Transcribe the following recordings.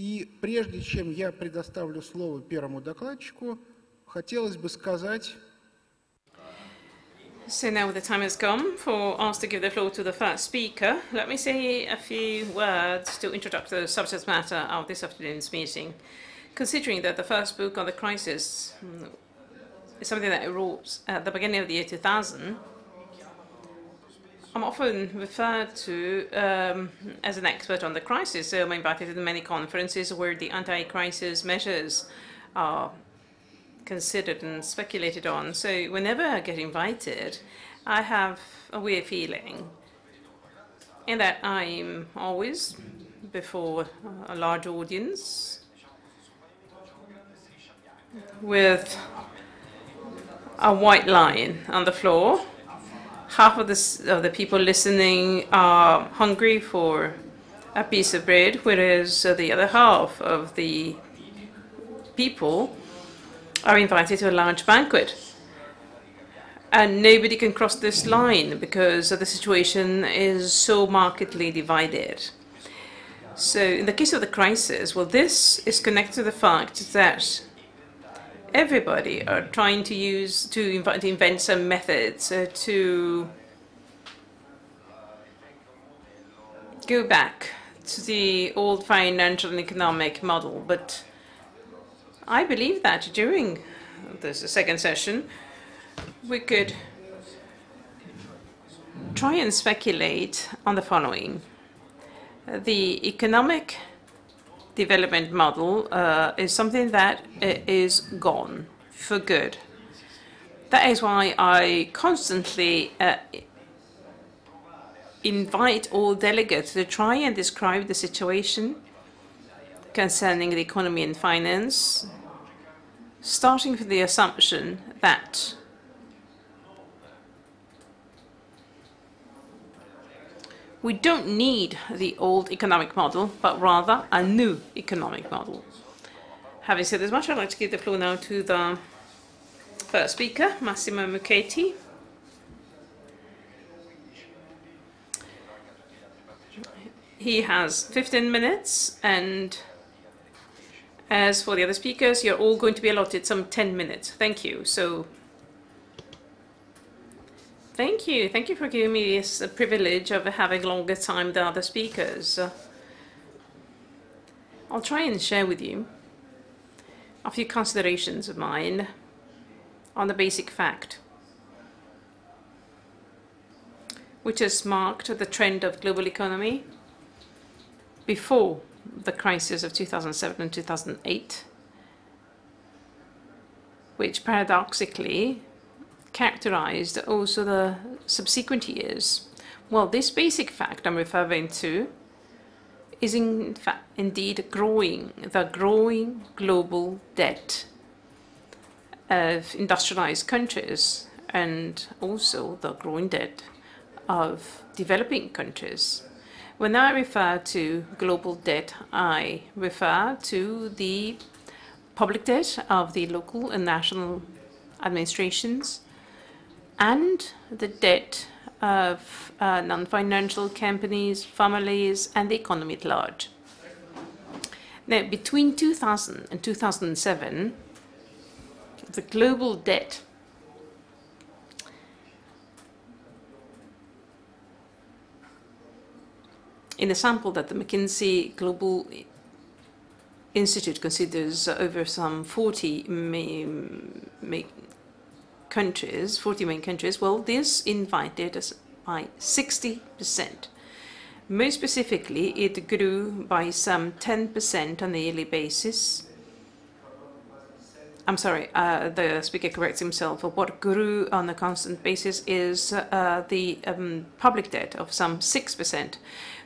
И прежде чем я предоставлю слово первому докладчику, хотелось бы сказать... So now the time has come for us to give the floor to the first speaker. Let me say a few words to introduce the subject matter of this afternoon's meeting. Considering that the first book on the crisis is something that I wrote at the beginning of the year 2000, I'm often referred to as an expert on the crisis. So I'm invited to many conferences where the anti-crisis measures are considered and speculated on. So whenever I get invited, I have a weird feeling in that I'm always before a large audience with a white line on the floor. Half of the people listening are hungry for a piece of bread, whereas the other half of the people are invited to a large banquet. And nobody can cross this line because the situation is so markedly divided. So in the case of the crisis, well, this is connected to the fact that everybody are trying to invent some methods to go back to the old financial and economic model. But I believe that during this second session, we could try and speculate on the following. The economic development model is something that is gone for good. That is why I constantly invite all delegates to try and describe the situation concerning the economy and finance, starting from the assumption that we don't need the old economic model, but rather a new economic model. Having said as much, I'd like to give the floor now to the first speaker, Massimo Makati. He has 15 minutes, and as for the other speakers, you're all going to be allotted some 10 minutes. Thank you. So, thank you. Thank you for giving me this privilege of having longer time than other speakers. I'll try and share with you a few considerations of mine on the basic fact, which has marked the trend of global economy before the crisis of 2007 and 2008, which paradoxically characterized also the subsequent years. Well, this basic fact I'm referring to is in fact indeed the growing global debt of industrialized countries and also the growing debt of developing countries. When I refer to global debt, I refer to the public debt of the local and national administrations and the debt of non-financial companies, families, and the economy at large. Now, between 2000 and 2007, the global debt in a sample that the McKinsey Global Institute considers over some 40 main countries, well, this invited us by 60%. Most specifically, it grew by some 10% on a yearly basis. I'm sorry, the speaker corrects himself. What grew on a constant basis is the public debt of some 6%.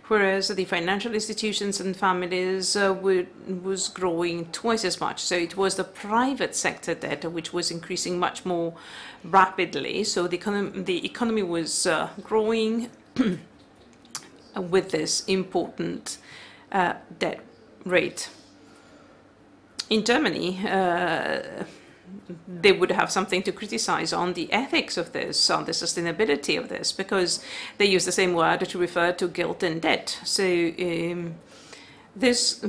Whereas the financial institutions and families was growing twice as much. So it was the private sector debt which was increasing much more rapidly. So the economy was growing with this important debt rate. In Germany, they would have something to criticize on the ethics of this, on the sustainability of this, because they use the same word to refer to guilt and debt. So this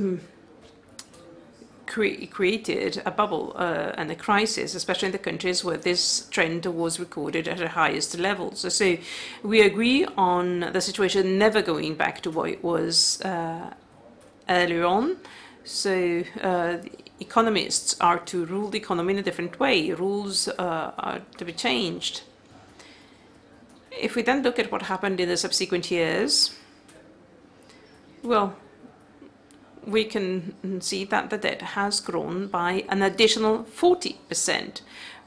created a bubble and a crisis, especially in the countries where this trend was recorded at the highest levels. So we agree on the situation never going back to what it was earlier on. So economists are to rule the economy in a different way. Rules are to be changed. If we then look at what happened in the subsequent years, well, we can see that the debt has grown by an additional 40%,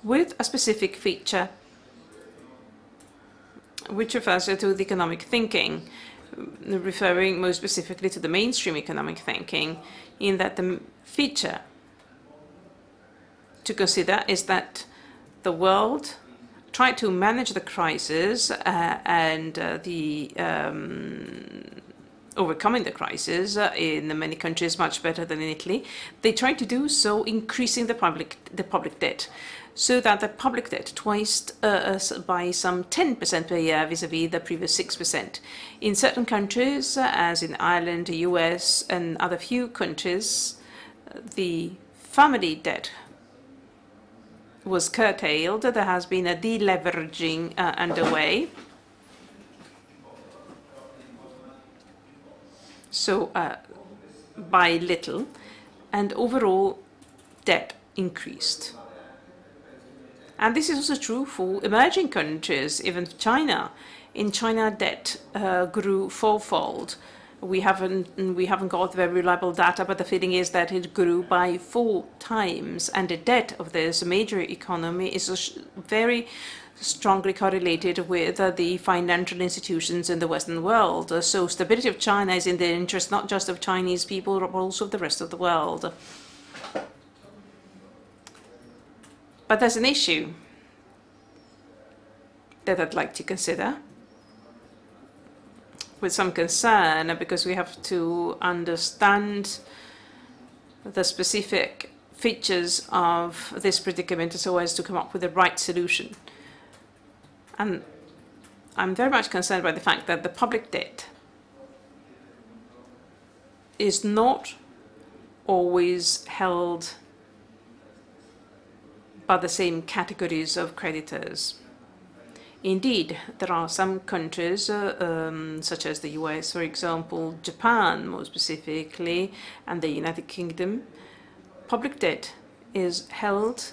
with a specific feature which refers to the economic thinking, referring most specifically to the mainstream economic thinking, in that the feature to consider is that the world tried to manage the crisis and overcoming the crisis in many countries much better than in Italy. They tried to do so increasing the public debt, so that the public debt twice by some 10% per year vis-à-vis the previous 6%. In certain countries, as in Ireland, the US, and other few countries, the family debt was curtailed. There has been a deleveraging underway. So by little, and overall debt increased. And this is also true for emerging countries, even China. In China, debt grew fourfold. We haven't got very reliable data, but the feeling is that it grew by 4 times, and the debt of this major economy is very strongly correlated with the financial institutions in the Western world. So stability of China is in the interest not just of Chinese people, but also of the rest of the world. But there's an issue that I'd like to consider with some concern, because we have to understand the specific features of this predicament so as to come up with the right solution. And I'm very much concerned by the fact that the public debt is not always held by the same categories of creditors. Indeed, there are some countries, such as the US, for example, Japan more specifically, and the United Kingdom, public debt is held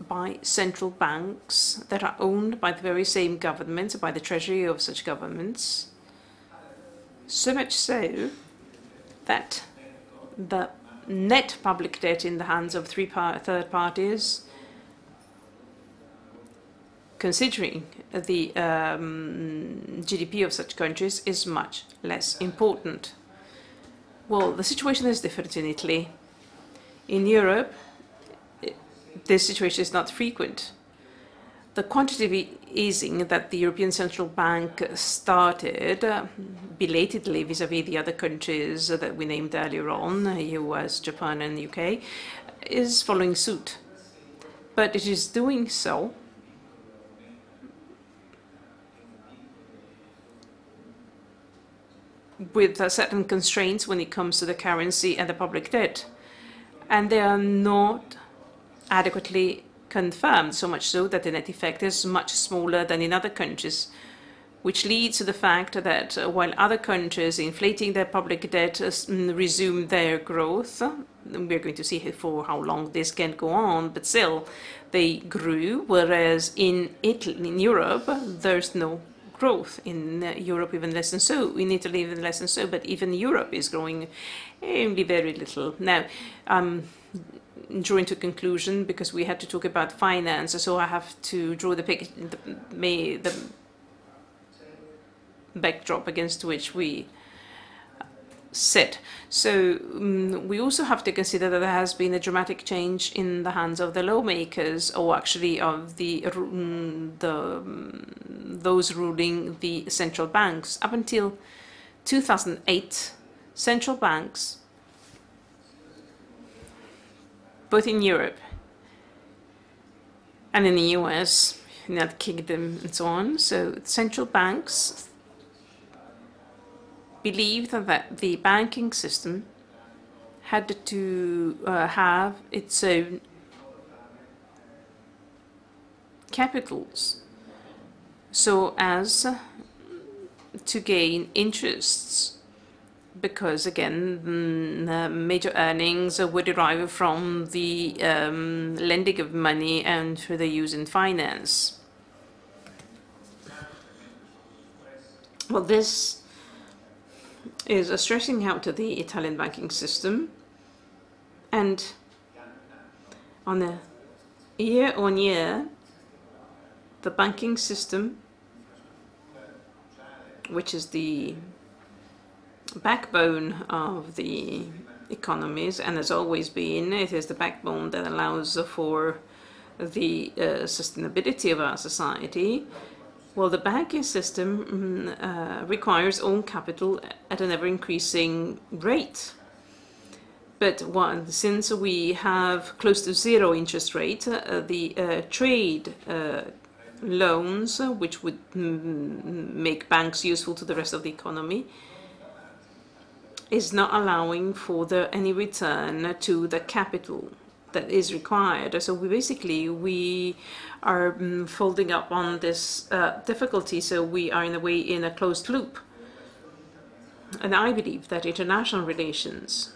by central banks that are owned by the very same governments, by the treasury of such governments, so much so that the net public debt in the hands of third parties, considering the GDP of such countries, is much less important. Well, the situation is different in Italy. In Europe, this situation is not frequent. The quantitative easing that the European Central Bank started belatedly vis-à-vis the other countries that we named earlier on, US, Japan, and UK, is following suit. But it is doing so with certain constraints when it comes to the currency and the public debt. And they are not adequately confirmed, so much so that the net effect is much smaller than in other countries, which leads to the fact that while other countries inflating their public debt resume their growth, we're going to see for how long this can go on, but still they grew, whereas in Italy, in Europe, there's no growth. In Europe, even less than so. In Italy, even less than so. But even Europe is growing only very little. Now, drawing to conclusion, because we had to talk about finance, so I have to draw the backdrop against which we sit. So we also have to consider that there has been a dramatic change in the hands of the lawmakers, or actually of those ruling the central banks. Up until 2008, central banks, both in Europe and in the US, United Kingdom, and so on, so central banks believed that the banking system had to have its own capitals so as to gain interests, because again the major earnings would derive from the lending of money and for the use in finance. Well, this is stressing out to the Italian banking system, and on a year-on-year, the banking system, which is the backbone of the economies and has always been, it is the backbone that allows for the sustainability of our society. Well, the banking system requires own capital at an ever-increasing rate. But since we have close to zero interest rate, the trade loans, which would make banks useful to the rest of the economy, is not allowing for any return to the capital that is required. So we are folding up on this difficulty. So we are in a way in a closed loop. And I believe that international relations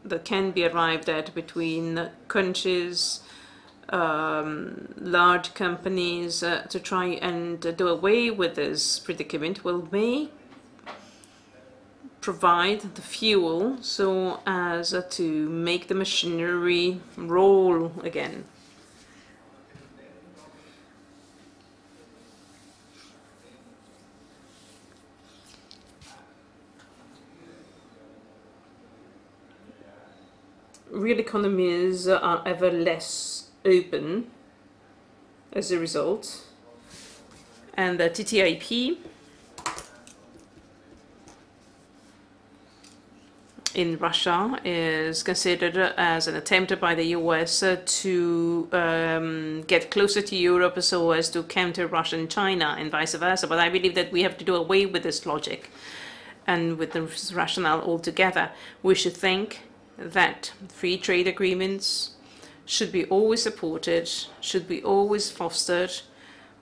that can be arrived at between countries, large companies, to try and do away with this predicament may provide the fuel so as to make the machinery roll again. Real economies are ever less open as a result, and the TTIP in Russia is considered as an attempt by the US to get closer to Europe so as to counter Russia and China and vice versa. But I believe that we have to do away with this logic and with the rationale altogether. We should think that free trade agreements should be always supported, should be always fostered,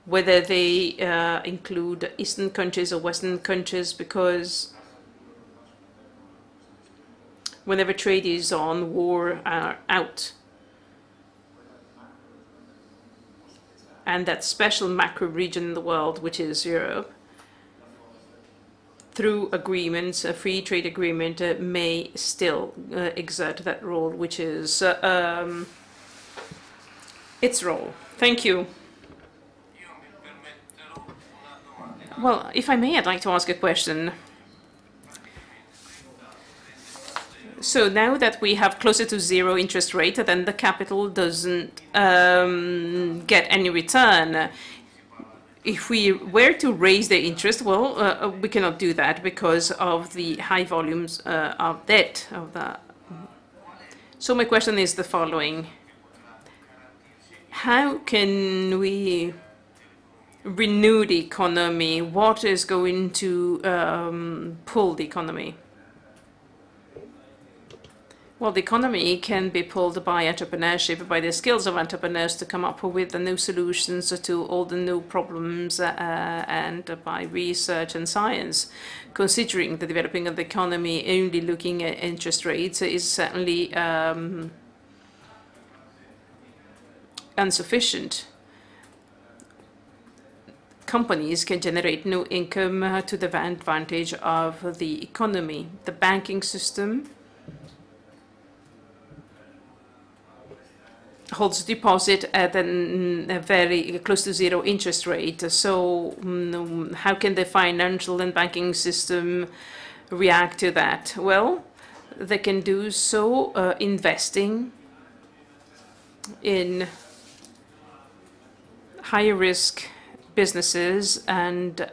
whether they include Eastern countries or Western countries, because whenever trade is on, war are out. And that special macro region in the world, which is Europe, through agreements, a free trade agreement may still exert that role, which is its role. Thank you. Well, if I may, I'd like to ask a question. So now that we have closer to zero interest rate, then the capital doesn't get any return. If we were to raise the interest, well, we cannot do that because of the high volumes of debt. So my question is the following. How can we renew the economy? What is going to pull the economy? Well, the economy can be pulled by entrepreneurship, by the skills of entrepreneurs to come up with the new solutions to all the new problems, and by research and science. Considering the developing of the economy only looking at interest rates is certainly insufficient. Companies can generate new income to the advantage of the economy. The banking system holds deposit at a very close to zero interest rate. So how can the financial and banking system react to that? Well, they can do so investing in higher risk businesses and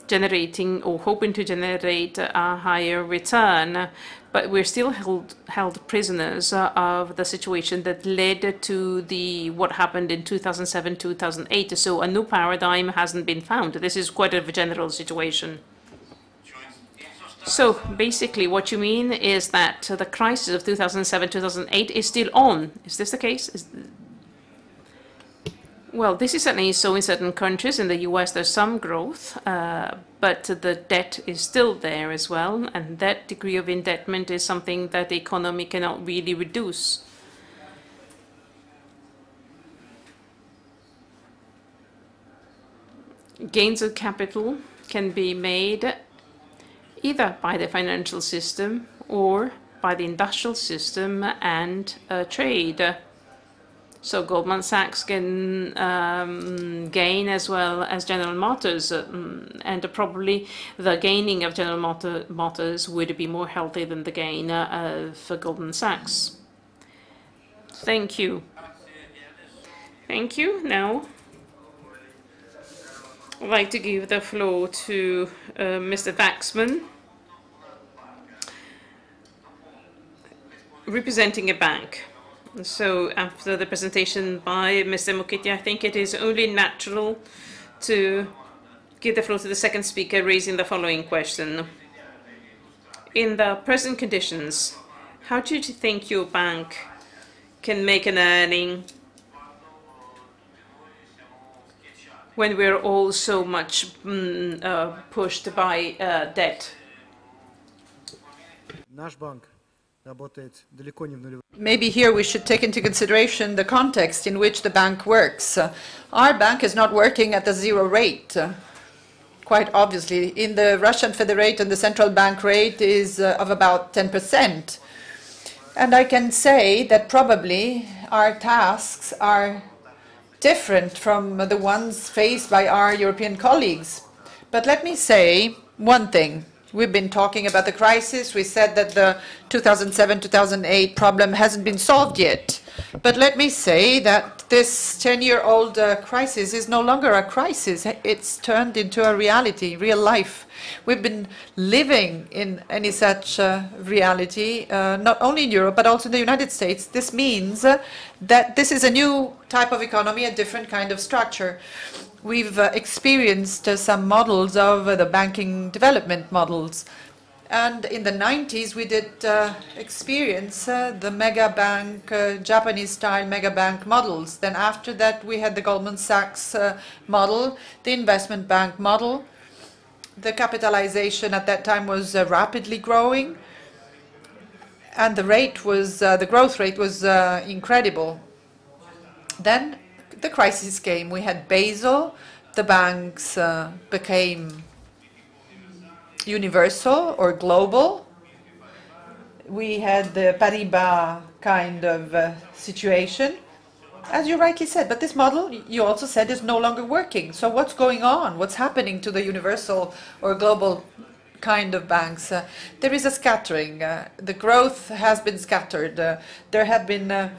generating or hoping to generate a higher return. But we're still held prisoners of the situation that led to what happened in 2007, 2008. So a new paradigm hasn't been found. This is quite a general situation. So basically what you mean is that the crisis of 2007-2008 is still on. Is this the case? Well, this is certainly so in certain countries. In the US, there's some growth, but the debt is still there as well. And that degree of indebtedness is something that the economy cannot really reduce. Gains of capital can be made either by the financial system or by the industrial system and trade. So Goldman Sachs can gain as well as General Motors, and probably the gaining of General Motors would be more healthy than the gain of Goldman Sachs. Thank you. Thank you. Now, I'd like to give the floor to Mr. Waxman, representing a bank. So after the presentation by Mr. Makati, I think it is only natural to give the floor to the second speaker, raising the following question. In the present conditions, how do you think your bank can make an earning when we're all so much pushed by debt? Maybe here we should take into consideration the context in which the bank works. Our bank is not working at the zero rate. Quite obviously, in the Russian Federation, the central bank rate is of about 10%. And I can say that probably our tasks are different from the ones faced by our European colleagues. But let me say one thing. We've been talking about the crisis. We said that the 2007-2008 problem hasn't been solved yet. But let me say that this 10-year-old crisis is no longer a crisis. It's turned into a reality, real life. We've been living in any such reality, not only in Europe, but also in the United States. This means that this is a new type of economy, a different kind of structure. We've experienced some models of the banking development models. And in the 90s, we did experience the mega bank, Japanese-style mega bank models. Then after that, we had the Goldman Sachs model, the investment bank model. The capitalization at that time was rapidly growing. And the rate was, the growth rate was incredible. Then the crisis came. We had Basel. The banks became universal or global. We had the Paribas kind of situation, as you rightly said. But this model, you also said, is no longer working. So what's going on? What's happening to the universal or global kind of banks? There is a scattering. The growth has been scattered. There have been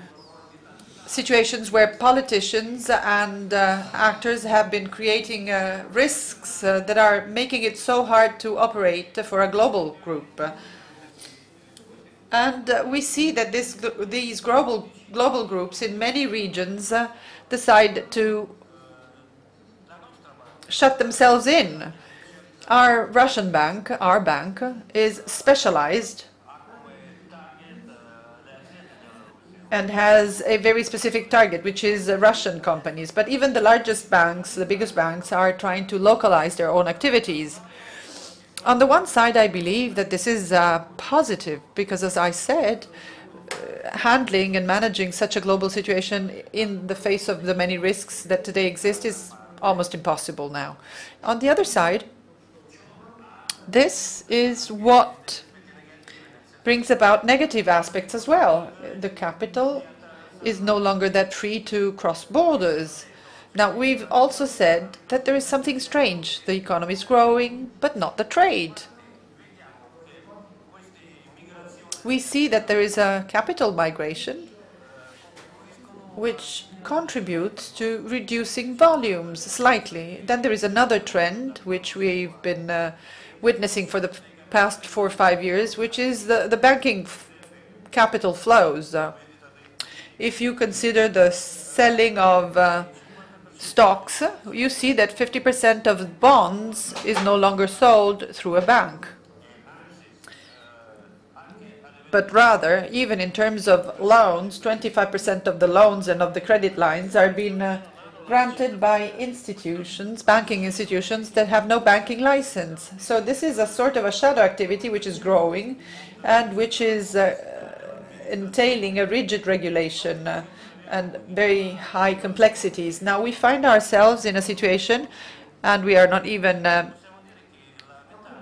situations where politicians and actors have been creating risks that are making it so hard to operate for a global group. And we see that these global groups in many regions decide to shut themselves in. Our Russian bank, our bank, is specialized and has a very specific target, which is Russian companies. But even the largest banks, the biggest banks, are trying to localize their own activities. On the one side, I believe that this is positive, because as I said, handling and managing such a global situation in the face of the many risks that today exist is almost impossible now. On the other side, this is what brings about negative aspects as well. The capital is no longer that free to cross borders. Now, we've also said that there is something strange. The economy is growing, but not the trade. We see that there is a capital migration which contributes to reducing volumes slightly. Then there is another trend which we've been witnessing for the past 4 or 5 years, which is the banking capital flows. If you consider the selling of stocks, you see that 50% of bonds is no longer sold through a bank. but rather, even in terms of loans, 25% of the loans and of the credit lines are being granted by institutions, banking institutions that have no banking license. So this is a sort of a shadow activity which is growing and which is entailing a rigid regulation and very high complexities. Now we find ourselves in a situation, and we are not even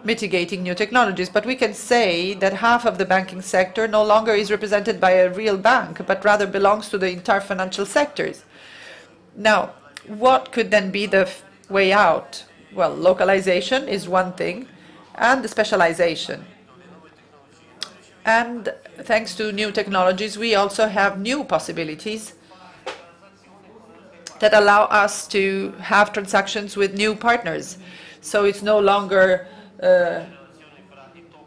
mitigating new technologies, but we can say that half of the banking sector no longer is represented by a real bank, but rather belongs to the entire financial sectors. Now, what could then be the way out? Well, localization is one thing, and the specialization. And thanks to new technologies, we also have new possibilities that allow us to have transactions with new partners. So it's no longer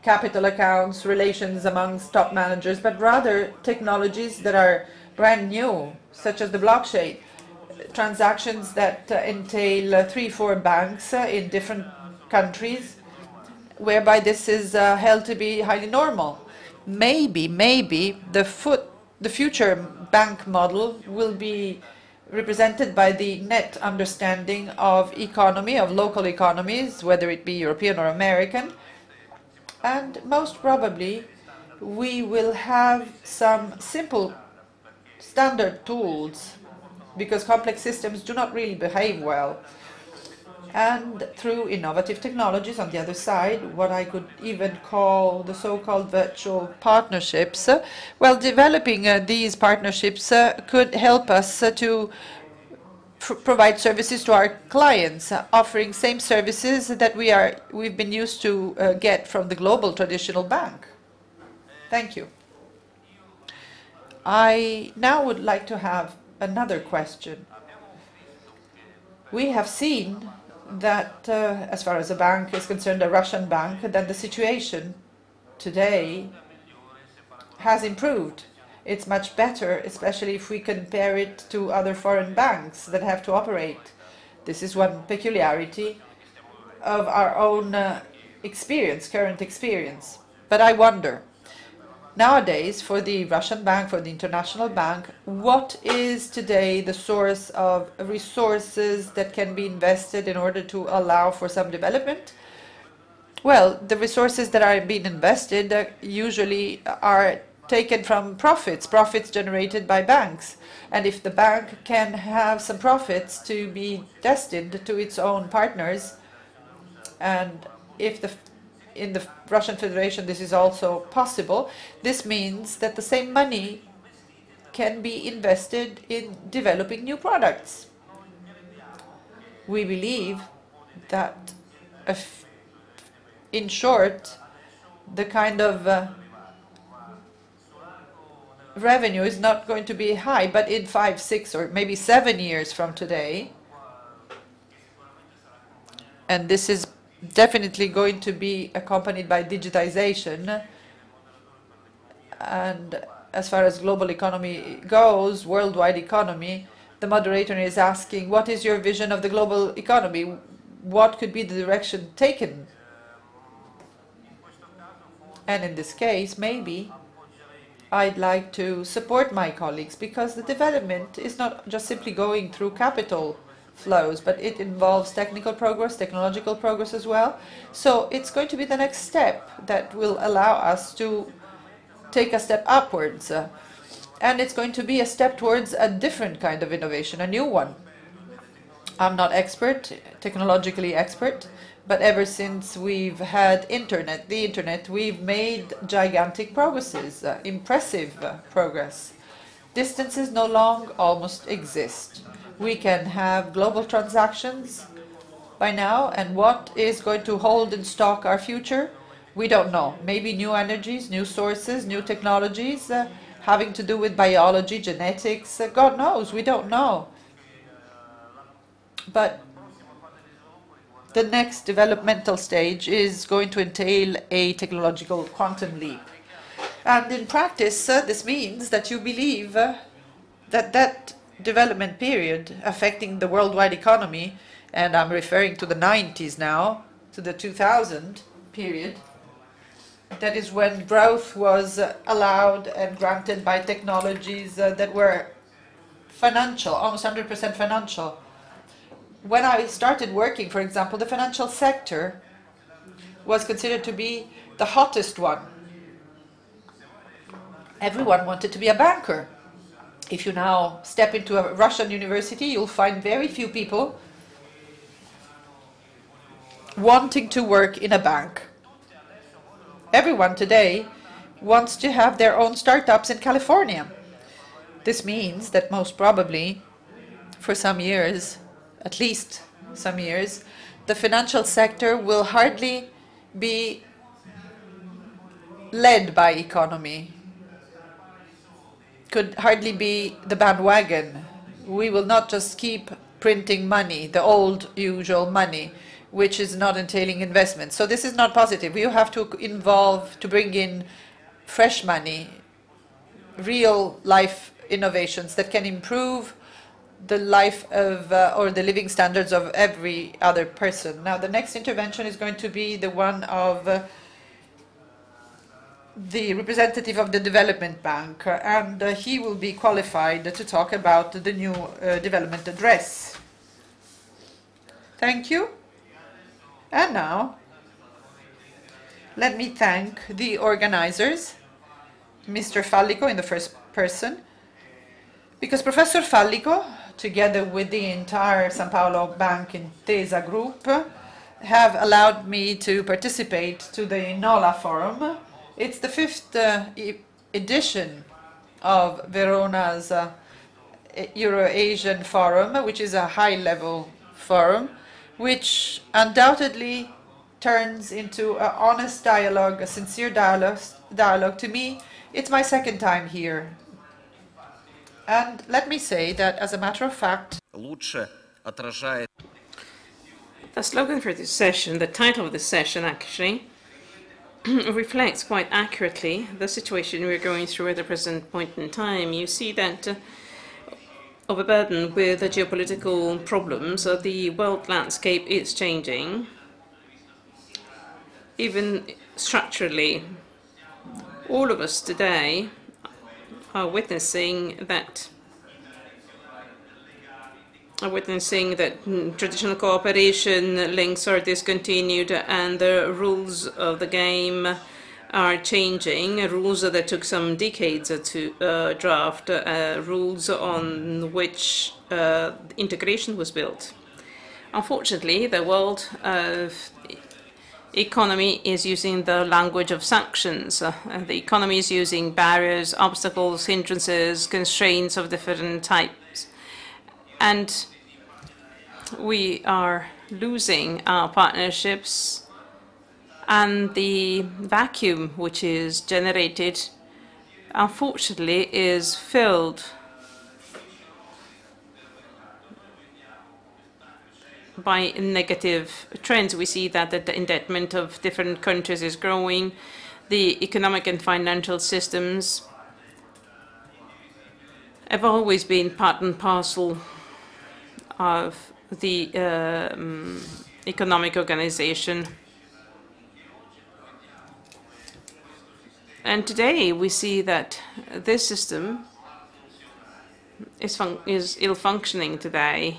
capital accounts, relations amongst top managers, but rather technologies that are brand new, such as the blockchain, transactions that entail 3-4 banks in different countries, whereby this is held to be highly normal. Maybe the future bank model will be represented by the net understanding of economy, of local economies, whether it be European or American. And most probably, we will have some simple standard tools, because complex systems do not really behave well. And through innovative technologies on the other side, what I could even call the so-called virtual partnerships, well, developing these partnerships could help us to provide services to our clients, offering same services that we've been used to get from the global traditional bank. Thank you. I now would like to have another question. We have seen that as far as a bank is concerned, a Russian bank, that the situation today has improved. It's much better, especially if we compare it to other foreign banks that have to operate. This is one peculiarity of our own experience, current experience. But I wonder, nowadays, for the Russian bank, for the international bank, what is today the source of resources that can be invested in order to allow for some development? Well, the resources that are being invested usually are taken from profits generated by banks. And if the bank can have some profits to be destined to its own partners, and if in the Russian Federation this is also possible, this means that the same money can be invested in developing new products. We believe that, in short, the kind of revenue is not going to be high, but in 5, 6, or maybe 7 years from today, and this is definitely going to be accompanied by digitization. And as far as global economy goes, worldwide economy, the moderator is asking, what is your vision of the global economy? What could be the direction taken? And in this case, maybe I'd like to support my colleagues, because the development is not just simply going through capital flows, but it involves technical progress, technological progress as well. So it's going to be the next step that will allow us to take a step upwards. And it's going to be a step towards a different kind of innovation, a new one. I'm not expert, technologically expert, but ever since we've had the internet, we've made gigantic progresses, impressive progress. Distances no longer almost exist. We can have global transactions by now, and what is going to hold in stock our future? We don't know. Maybe new energies, new sources, new technologies having to do with biology, genetics, God knows, we don't know. But the next developmental stage is going to entail a technological quantum leap. And in practice, this means that you believe that development period affecting the worldwide economy, and I'm referring to the 90s now, to the 2000 period, That is when growth was allowed and granted by technologies that were financial, almost 100% financial. When I started working, for example, the financial sector was considered to be the hottest one. Everyone wanted to be a banker. If you now step into a Russian university, you'll find very few people wanting to work in a bank. Everyone today wants to have their own startups in California. This means that most probably, for some years, at least some years, the financial sector will hardly be led by economy, could hardly be the bandwagon. We will not just keep printing money, the old usual money, which is not entailing investment. So this is not positive. You have to bring in fresh money, real life innovations that can improve the life of, or the living standards of every other person. Now, the next intervention is going to be the one of the representative of the Development Bank, and he will be qualified to talk about the new development address. Thank you. And now, let me thank the organizers, Mr. Fallico in the first person, because Professor Fallico, together with the entire San Paolo Bank Intesa group, have allowed me to participate to the NOLA Forum. It's the 5th edition of Verona's Euro-Asian Forum, which is a high-level forum, which undoubtedly turns into an honest dialogue, a sincere dialogue. To me, it's my second time here. And let me say that, as a matter of fact, the slogan for this session, the title of this session actually, reflects quite accurately the situation we're going through at the present point in time. You see that overburdened with the geopolitical problems, the world landscape is changing, even structurally. All of us today are witnessing that traditional cooperation links are discontinued and the rules of the game are changing, rules that took some decades to draft, rules on which integration was built. Unfortunately, the world economy is using the language of sanctions. The economy is using barriers, obstacles, hindrances, constraints of different types. And we are losing our partnerships, and the vacuum which is generated, unfortunately, is filled by negative trends. We see that the indebtedness of different countries is growing. The economic and financial systems have always been part and parcel of the economic organization. And today we see that this system is ill-functioning today.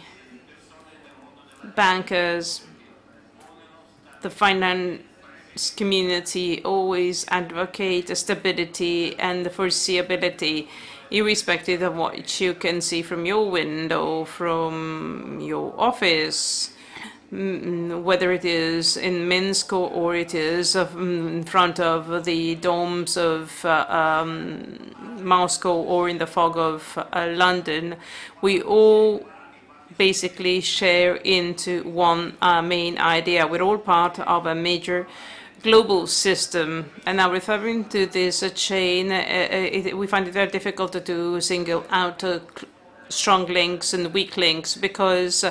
Bankers, the finance community always advocate stability and foreseeability, irrespective of what you can see from your window, from your office, whether it is in Minsk or it is in front of the domes of Moscow or in the fog of London. We all basically share into one main idea. We're all part of a major global system. And now referring to this chain, we find it very difficult to single out strong links and weak links, because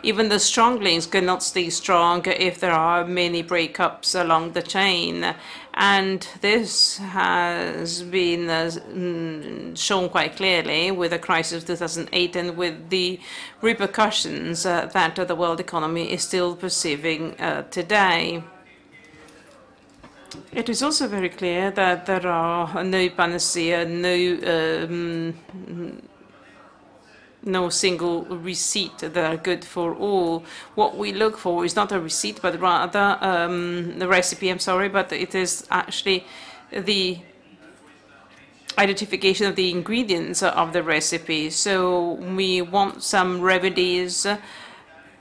even the strong links cannot stay strong if there are many breakups along the chain. And this has been shown quite clearly with the crisis of 2008 and with the repercussions that the world economy is still perceiving today. It is also very clear that there are no panacea, no single receipt that are good for all. What we look for is not a receipt, but rather the recipe, I'm sorry, but it is actually the identification of the ingredients of the recipe. So we want some remedies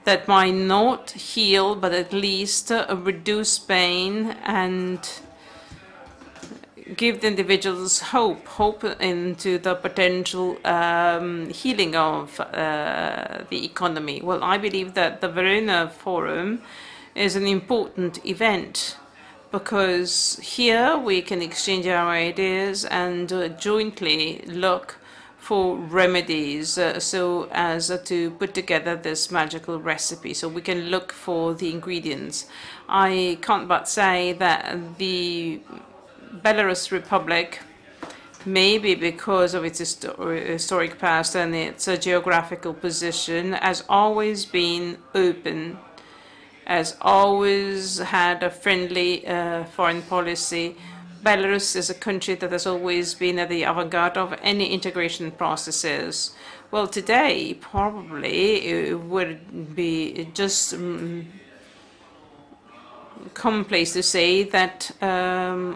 that might not heal, but at least reduce pain and give the individuals hope into the potential healing of the economy. Well, I believe that the Verona Forum is an important event because here we can exchange our ideas and jointly look for remedies so as to put together this magical recipe. So we can look for the ingredients. I can't but say that the Belarus Republic, maybe because of its historic past and its geographical position, has always been open, has always had a friendly foreign policy. Belarus is a country that has always been at the avant-garde of any integration processes. Well, today, probably, it would be just commonplace to say that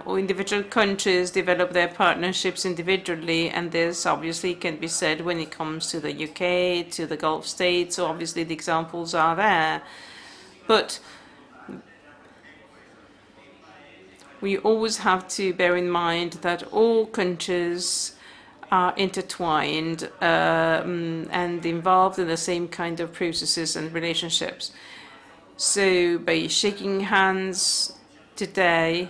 individual countries develop their partnerships individually, and this obviously can be said when it comes to the UK, to the Gulf states, so obviously the examples are there. But we always have to bear in mind that all countries are intertwined and involved in the same kind of processes and relationships. So by shaking hands today,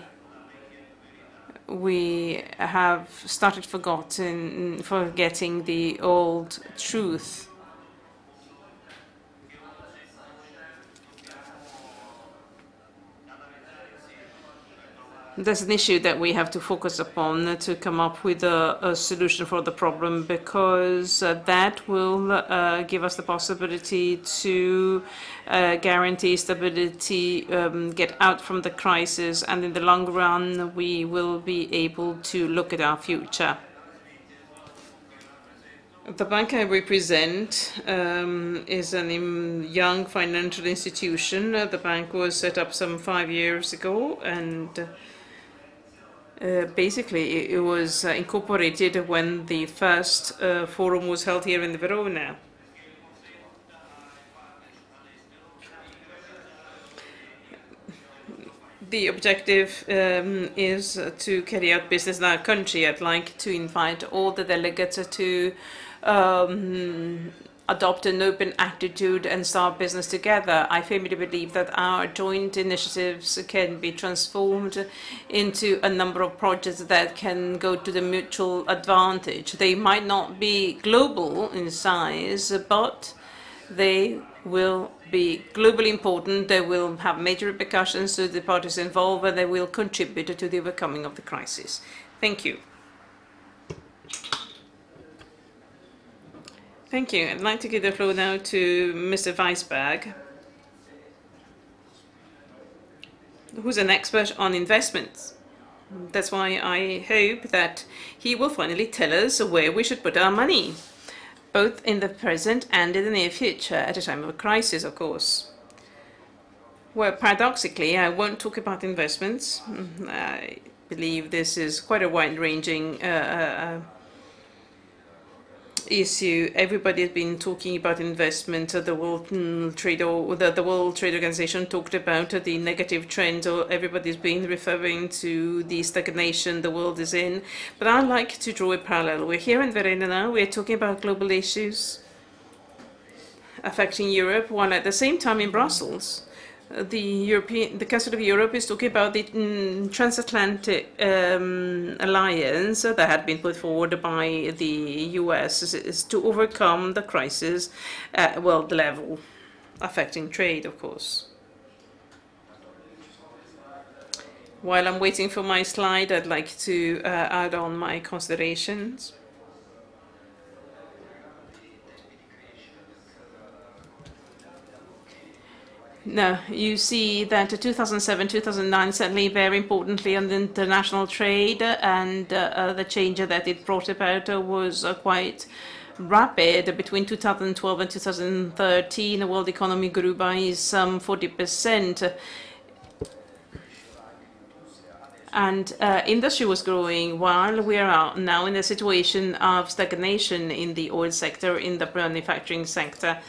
we have started forgetting the old truth. There's an issue that we have to focus upon to come up with a solution for the problem, because that will give us the possibility to guarantee stability, get out from the crisis, and in the long run we will be able to look at our future. The bank I represent is a young financial institution. The bank was set up some 5 years ago, and basically, it was incorporated when the first forum was held here in Verona. The objective is to carry out business in our country. I'd like to invite all the delegates to adopt an open attitude and start business together. I firmly believe that our joint initiatives can be transformed into a number of projects that can go to the mutual advantage. They might not be global in size, but they will be globally important. They will have major repercussions to the parties involved, and they will contribute to the overcoming of the crisis. Thank you. Thank you. I'd like to give the floor now to Mr. Weisberg, who's an expert on investments. That's why I hope that he will finally tell us where we should put our money, both in the present and in the near future, at a time of a crisis, of course. Well, paradoxically, I won't talk about investments. I believe this is quite a wide-ranging issue. Everybody has been talking about investment. The World Trade Organization talked about the negative trend, or everybody's been referring to the stagnation the world is in. But I'd like to draw a parallel. We're here in Verona now. We're talking about global issues affecting Europe, while at the same time in Brussels, the Council of Europe is talking about the transatlantic alliance that had been put forward by the US is to overcome the crisis at world level, affecting trade, of course. While I'm waiting for my slide, I'd like to add on my considerations. Now, you see that 2007, 2009, certainly very importantly on the international trade, and the change that it brought about was quite rapid. Between 2012 and 2013, the world economy grew by some 40%. And industry was growing while we are now in a situation of stagnation in the oil sector, in the manufacturing sector.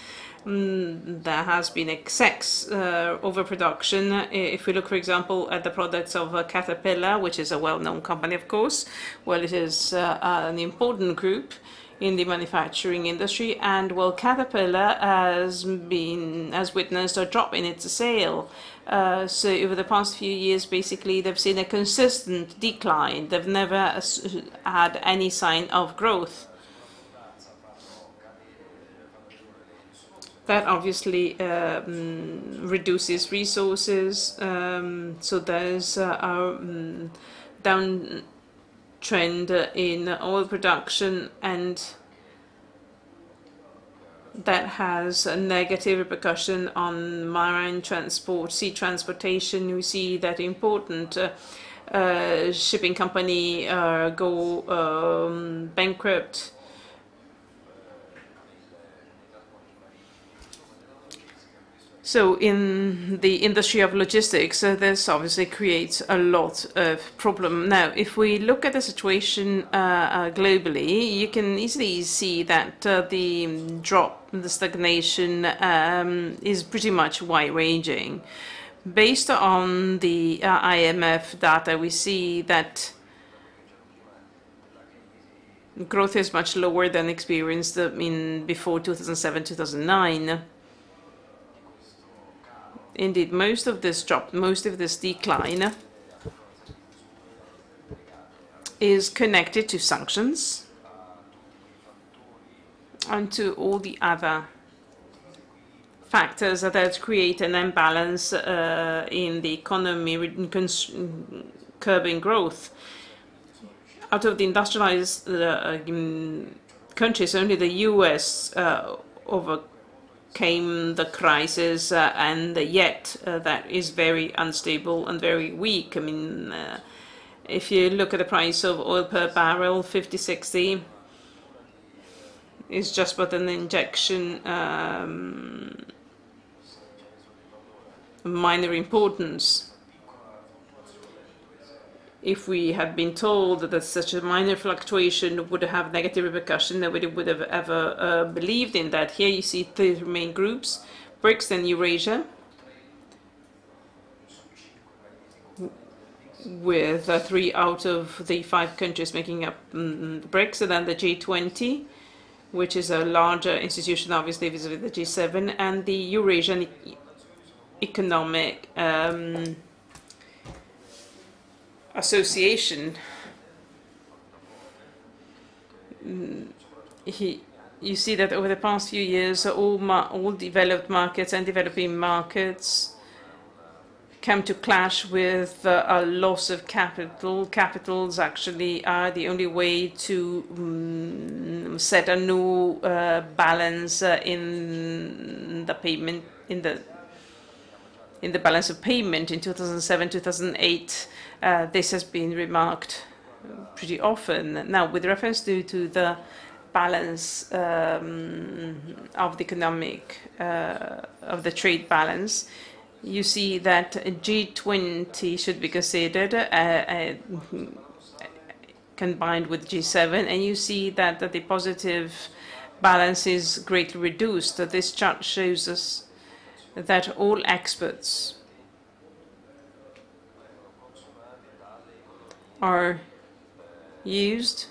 There has been excess overproduction. If we look, for example, at the products of Caterpillar, which is a well-known company, of course, well, it is an important group in the manufacturing industry, and well, Caterpillar has witnessed a drop in its sale. So over the past few years, basically, they've seen a consistent decline. They've never had any sign of growth. That obviously reduces resources, so there's a downtrend in oil production, and that has a negative repercussion on marine transport, sea transportation. We see that important shipping company go bankrupt. So in the industry of logistics, this obviously creates a lot of problem. Now, if we look at the situation globally, you can easily see that the drop, the stagnation is pretty much wide-ranging. Based on the IMF data, we see that growth is much lower than experienced before 2007, 2009. Indeed, most of this drop, most of this decline is connected to sanctions and to all the other factors that create an imbalance in the economy, curbing growth. Out of the industrialized countries, only the US overcame the crisis, and yet that is very unstable and very weak. I mean, if you look at the price of oil per barrel, 50, 60, is just but an injection, minor importance. If we had been told that such a minor fluctuation would have negative repercussion, nobody would have ever believed in that. Here you see three main groups, BRICS and Eurasia, with 3 out of the 5 countries making up BRICS, and then the G20, which is a larger institution, obviously, vis-a-vis the G7, and the Eurasian Economic Association. You see that over the past few years, all developed markets and developing markets come to clash with a loss of capital. Capitals actually are the only way to set a new balance in the payment, in the balance of payment. In 2007, 2008, this has been remarked pretty often. Now, with reference to the balance of the economic, of the trade balance, you see that G20 should be considered combined with G7, and you see that the positive balance is greatly reduced. This chart shows us that all exports are used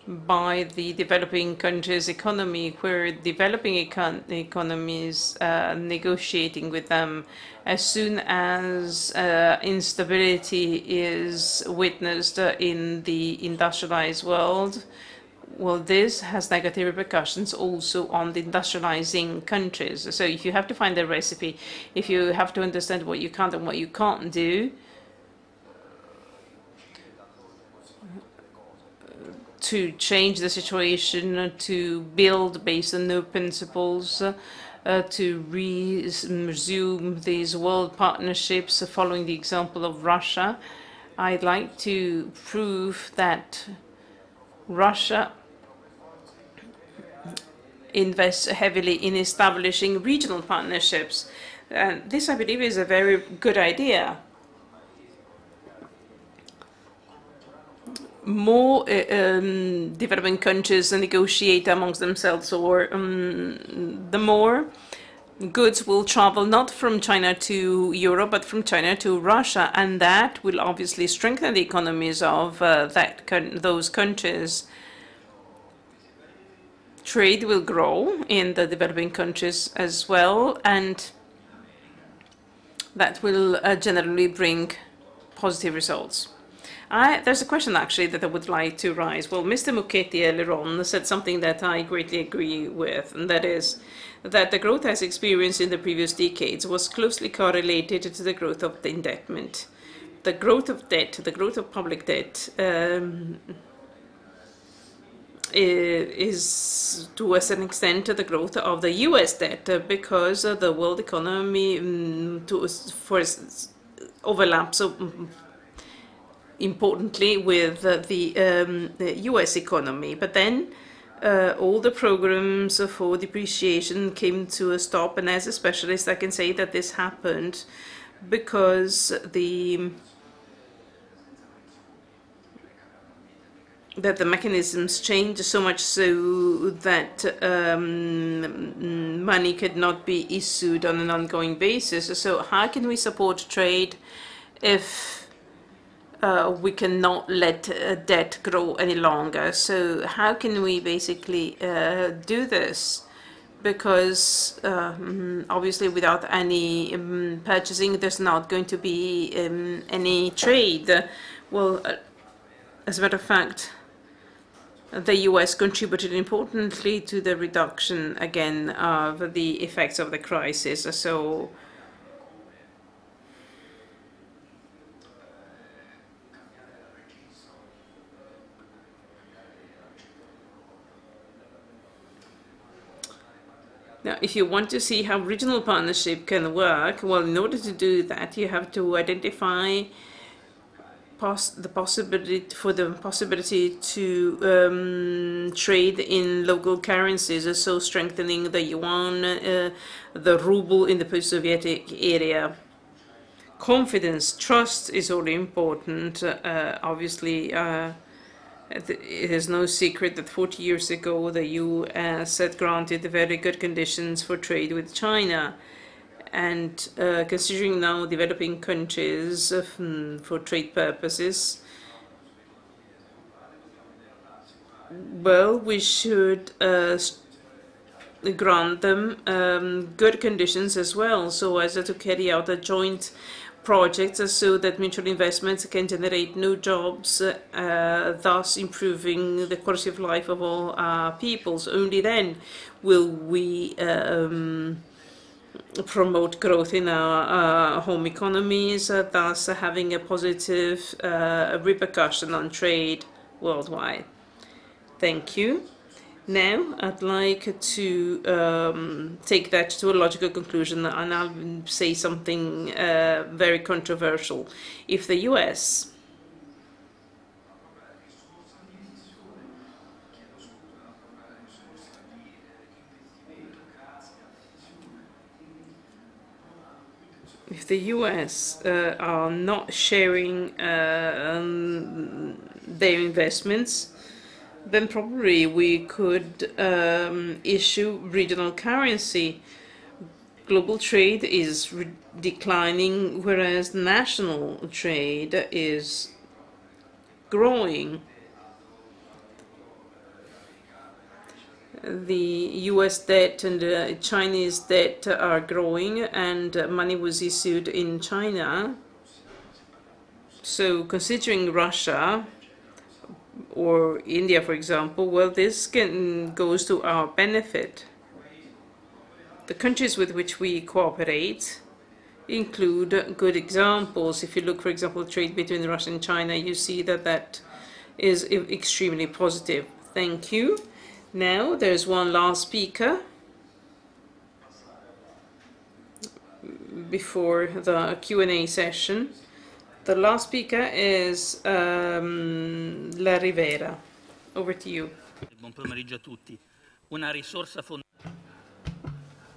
by the developing countries' economy, where developing economies negotiating with them. As soon as instability is witnessed in the industrialized world, well, this has negative repercussions also on the industrializing countries. So if you have to find a recipe, if you have to understand what you can and what you can't do, to change the situation, to build based on new principles, to resume these world partnerships following the example of Russia. I'd like to prove that Russia invests heavily in establishing regional partnerships. And this, I believe, is a very good idea. More developing countries negotiate amongst themselves, or the more goods will travel not from China to Europe, but from China to Russia, and that will obviously strengthen the economies of those countries. Trade will grow in the developing countries as well, and that will generally bring positive results. There's a question actually that I would like to raise. Well, Mr. Makati earlier on said something that I greatly agree with, and that is that the growth as experienced in the previous decades was closely correlated to the growth of the indebtment. The growth of debt, the growth of public debt, is to a certain extent the growth of the US debt, because the world economy overlaps importantly with the US economy. But then all the programs for depreciation came to a stop, and as a specialist I can say that this happened because the mechanisms changed so much so that money could not be issued on an ongoing basis. So how can we support trade if we cannot let debt grow any longer? So how can we basically do this? Because obviously without any purchasing, there's not going to be any trade. Well, as a matter of fact, the US contributed importantly to the reduction, again, of the effects of the crisis. So now, if you want to see how regional partnership can work, well, in order to do that, you have to identify the possibility to trade in local currencies, so strengthening the yuan, the ruble in the post-Sovietic area. Confidence, trust is all important. Obviously, it is no secret that 40 years ago the US had granted very good conditions for trade with China. And considering now developing countries for trade purposes, well, we should grant them good conditions as well, so as to carry out a joint projects so that mutual investments can generate new jobs, thus improving the quality of life of all our peoples. Only then will we promote growth in our home economies, thus having a positive repercussion on trade worldwide. Thank you. Now, I'd like to take that to a logical conclusion, and I'll say something very controversial. If the US are not sharing their investments, then probably we could issue regional currency. Global trade is declining, whereas national trade is growing. The US debt and Chinese debt are growing, and money was issued in China. So considering Russia or India, for example, well, this goes to our benefit. The countries with which we cooperate include good examples. If you look, for example, trade between Russia and China, you see that that is extremely positive. Thank you. Now, there's one last speaker. before the Q&A session. The last speaker is La Rivera. Over to you. Buon pomeriggio a tutti. Una risorsa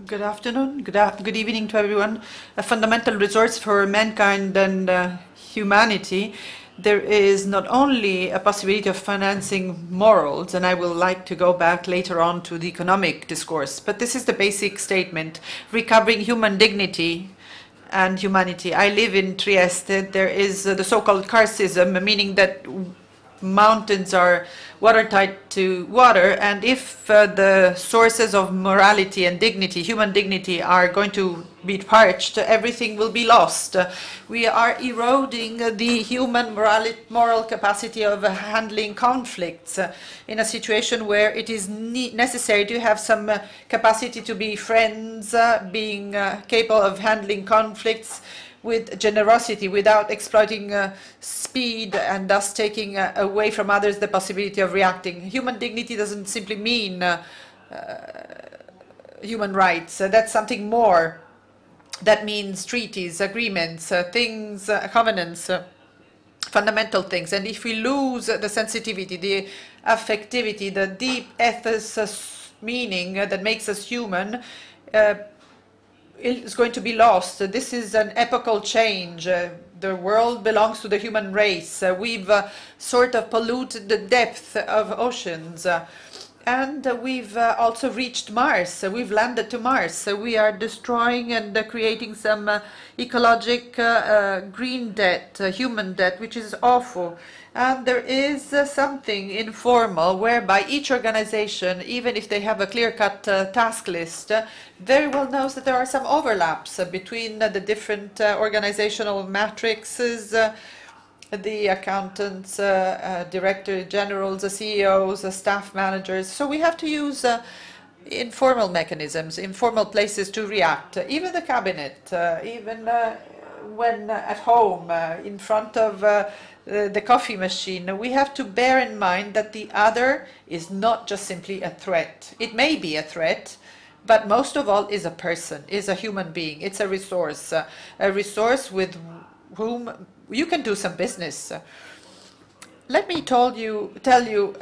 Good afternoon, good evening to everyone. A fundamental resource for mankind and humanity. There is not only a possibility of financing morals, and I will like to go back later on to the economic discourse, but this is the basic statement, recovering human dignity and humanity. I live in Trieste. There is the so-called karsism, meaning that mountains are watertight to water, and if the sources of morality and dignity, human dignity, are going to be parched, everything will be lost. We are eroding the human moral capacity of handling conflicts in a situation where it is necessary to have some capacity to be friends, being capable of handling conflicts with generosity without exploiting speed and thus taking away from others the possibility of reacting. Human dignity doesn't simply mean human rights. That's something more. That means treaties, agreements, things, covenants, fundamental things. And if we lose the sensitivity, the affectivity, the deep ethos meaning that makes us human, is going to be lost. This is an epochal change. The world belongs to the human race. We've sort of polluted the depth of oceans. And we've also reached Mars. We've landed to Mars. We are destroying and creating some ecologic green debt, human debt, which is awful. And there is something informal whereby each organization, even if they have a clear-cut task list, very well knows that there are some overlaps between the different organizational matrices, the accountants, director generals, CEOs, staff managers. So we have to use informal mechanisms, informal places to react. Even the cabinet, even when at home, in front of the coffee machine, we have to bear in mind that the other is not just simply a threat. It may be a threat, but most of all is a person, is a human being. It's a resource with whom you can do some business. Let me tell you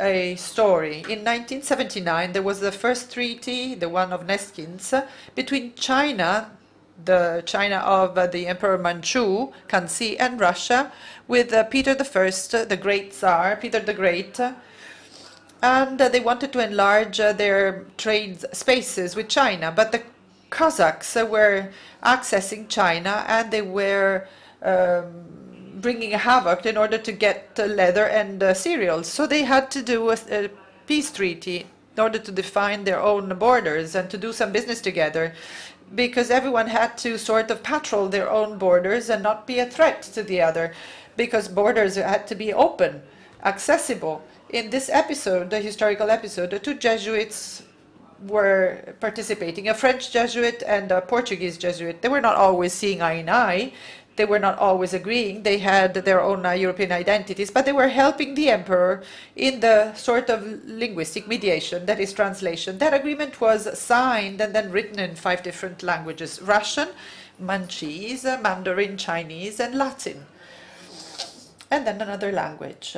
a story. In 1979, there was the first treaty, the one of Neskins, between China, the China of the Emperor Manchu, Kanzi, and Russia, with Peter I, the great Tsar, Peter the Great, and they wanted to enlarge their trade spaces with China. But the Cossacks were accessing China, and they were bringing havoc in order to get leather and cereals. So they had to do a peace treaty in order to define their own borders and to do some business together, because everyone had to sort of patrol their own borders and not be a threat to the other, because borders had to be open, accessible. In this episode, the historical episode, two Jesuits were participating, a French Jesuit and a Portuguese Jesuit. They were not always seeing eye in eye. They were not always agreeing. They had their own European identities, but they were helping the emperor in the sort of linguistic mediation, that is translation. That agreement was signed and then written in 5 different languages: Russian, Manchese, Mandarin, Chinese, and Latin. And then another language.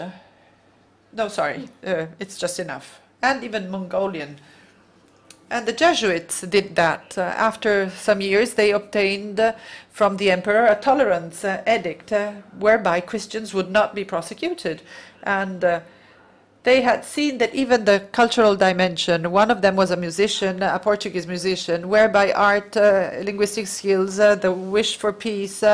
No, sorry, it's just enough. And even Mongolian. And the Jesuits did that. After some years, they obtained from the emperor a tolerance edict whereby Christians would not be prosecuted. And they had seen that even the cultural dimension, one of them was a musician, a Portuguese musician, whereby art, linguistic skills, the wish for peace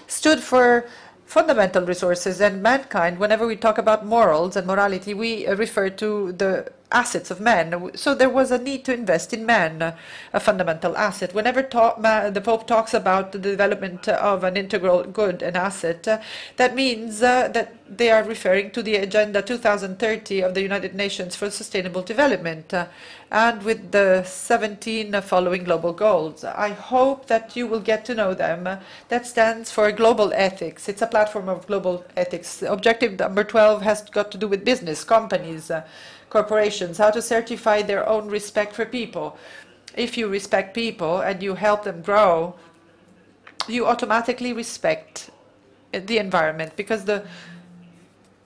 stood for fundamental resources. And mankind, whenever we talk about morals and morality, we refer to the assets of man. So there was a need to invest in man, a fundamental asset. Whenever the Pope talks about the development of an integral good, an asset, that means that they are referring to the Agenda 2030 of the United Nations for Sustainable Development, and with the 17 following global goals. I hope that you will get to know them. That stands for global ethics. It's a platform of global ethics. Objective number 12 has got to do with business, companies, corporations, how to certify their own respect for people. If you respect people and you help them grow, you automatically respect the environment, because the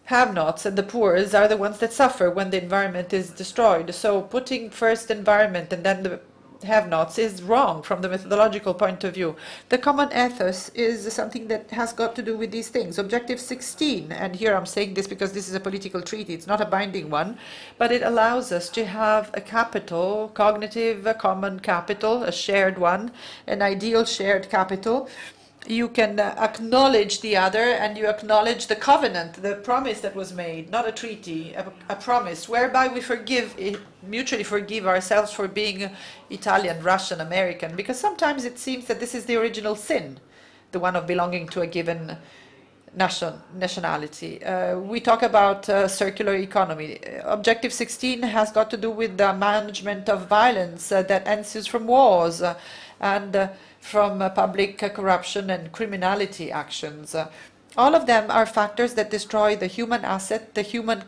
have-nots and the poors are the ones that suffer when the environment is destroyed. So putting first environment and then the have-nots is wrong from the methodological point of view. The common ethos is something that has got to do with these things. Objective 16, and here I'm saying this because this is a political treaty, it's not a binding one, but it allows us to have a capital, cognitive, a common capital, a shared one, an ideal shared capital. You can acknowledge the other, and you acknowledge the covenant, the promise that was made, not a treaty, a promise, whereby we mutually forgive ourselves for being Italian, Russian, American, because sometimes it seems that this is the original sin, the one of belonging to a given nationality. We talk about circular economy. Objective 16 has got to do with the management of violence that ensues from wars and from public corruption and criminality actions. All of them are factors that destroy the human asset, the human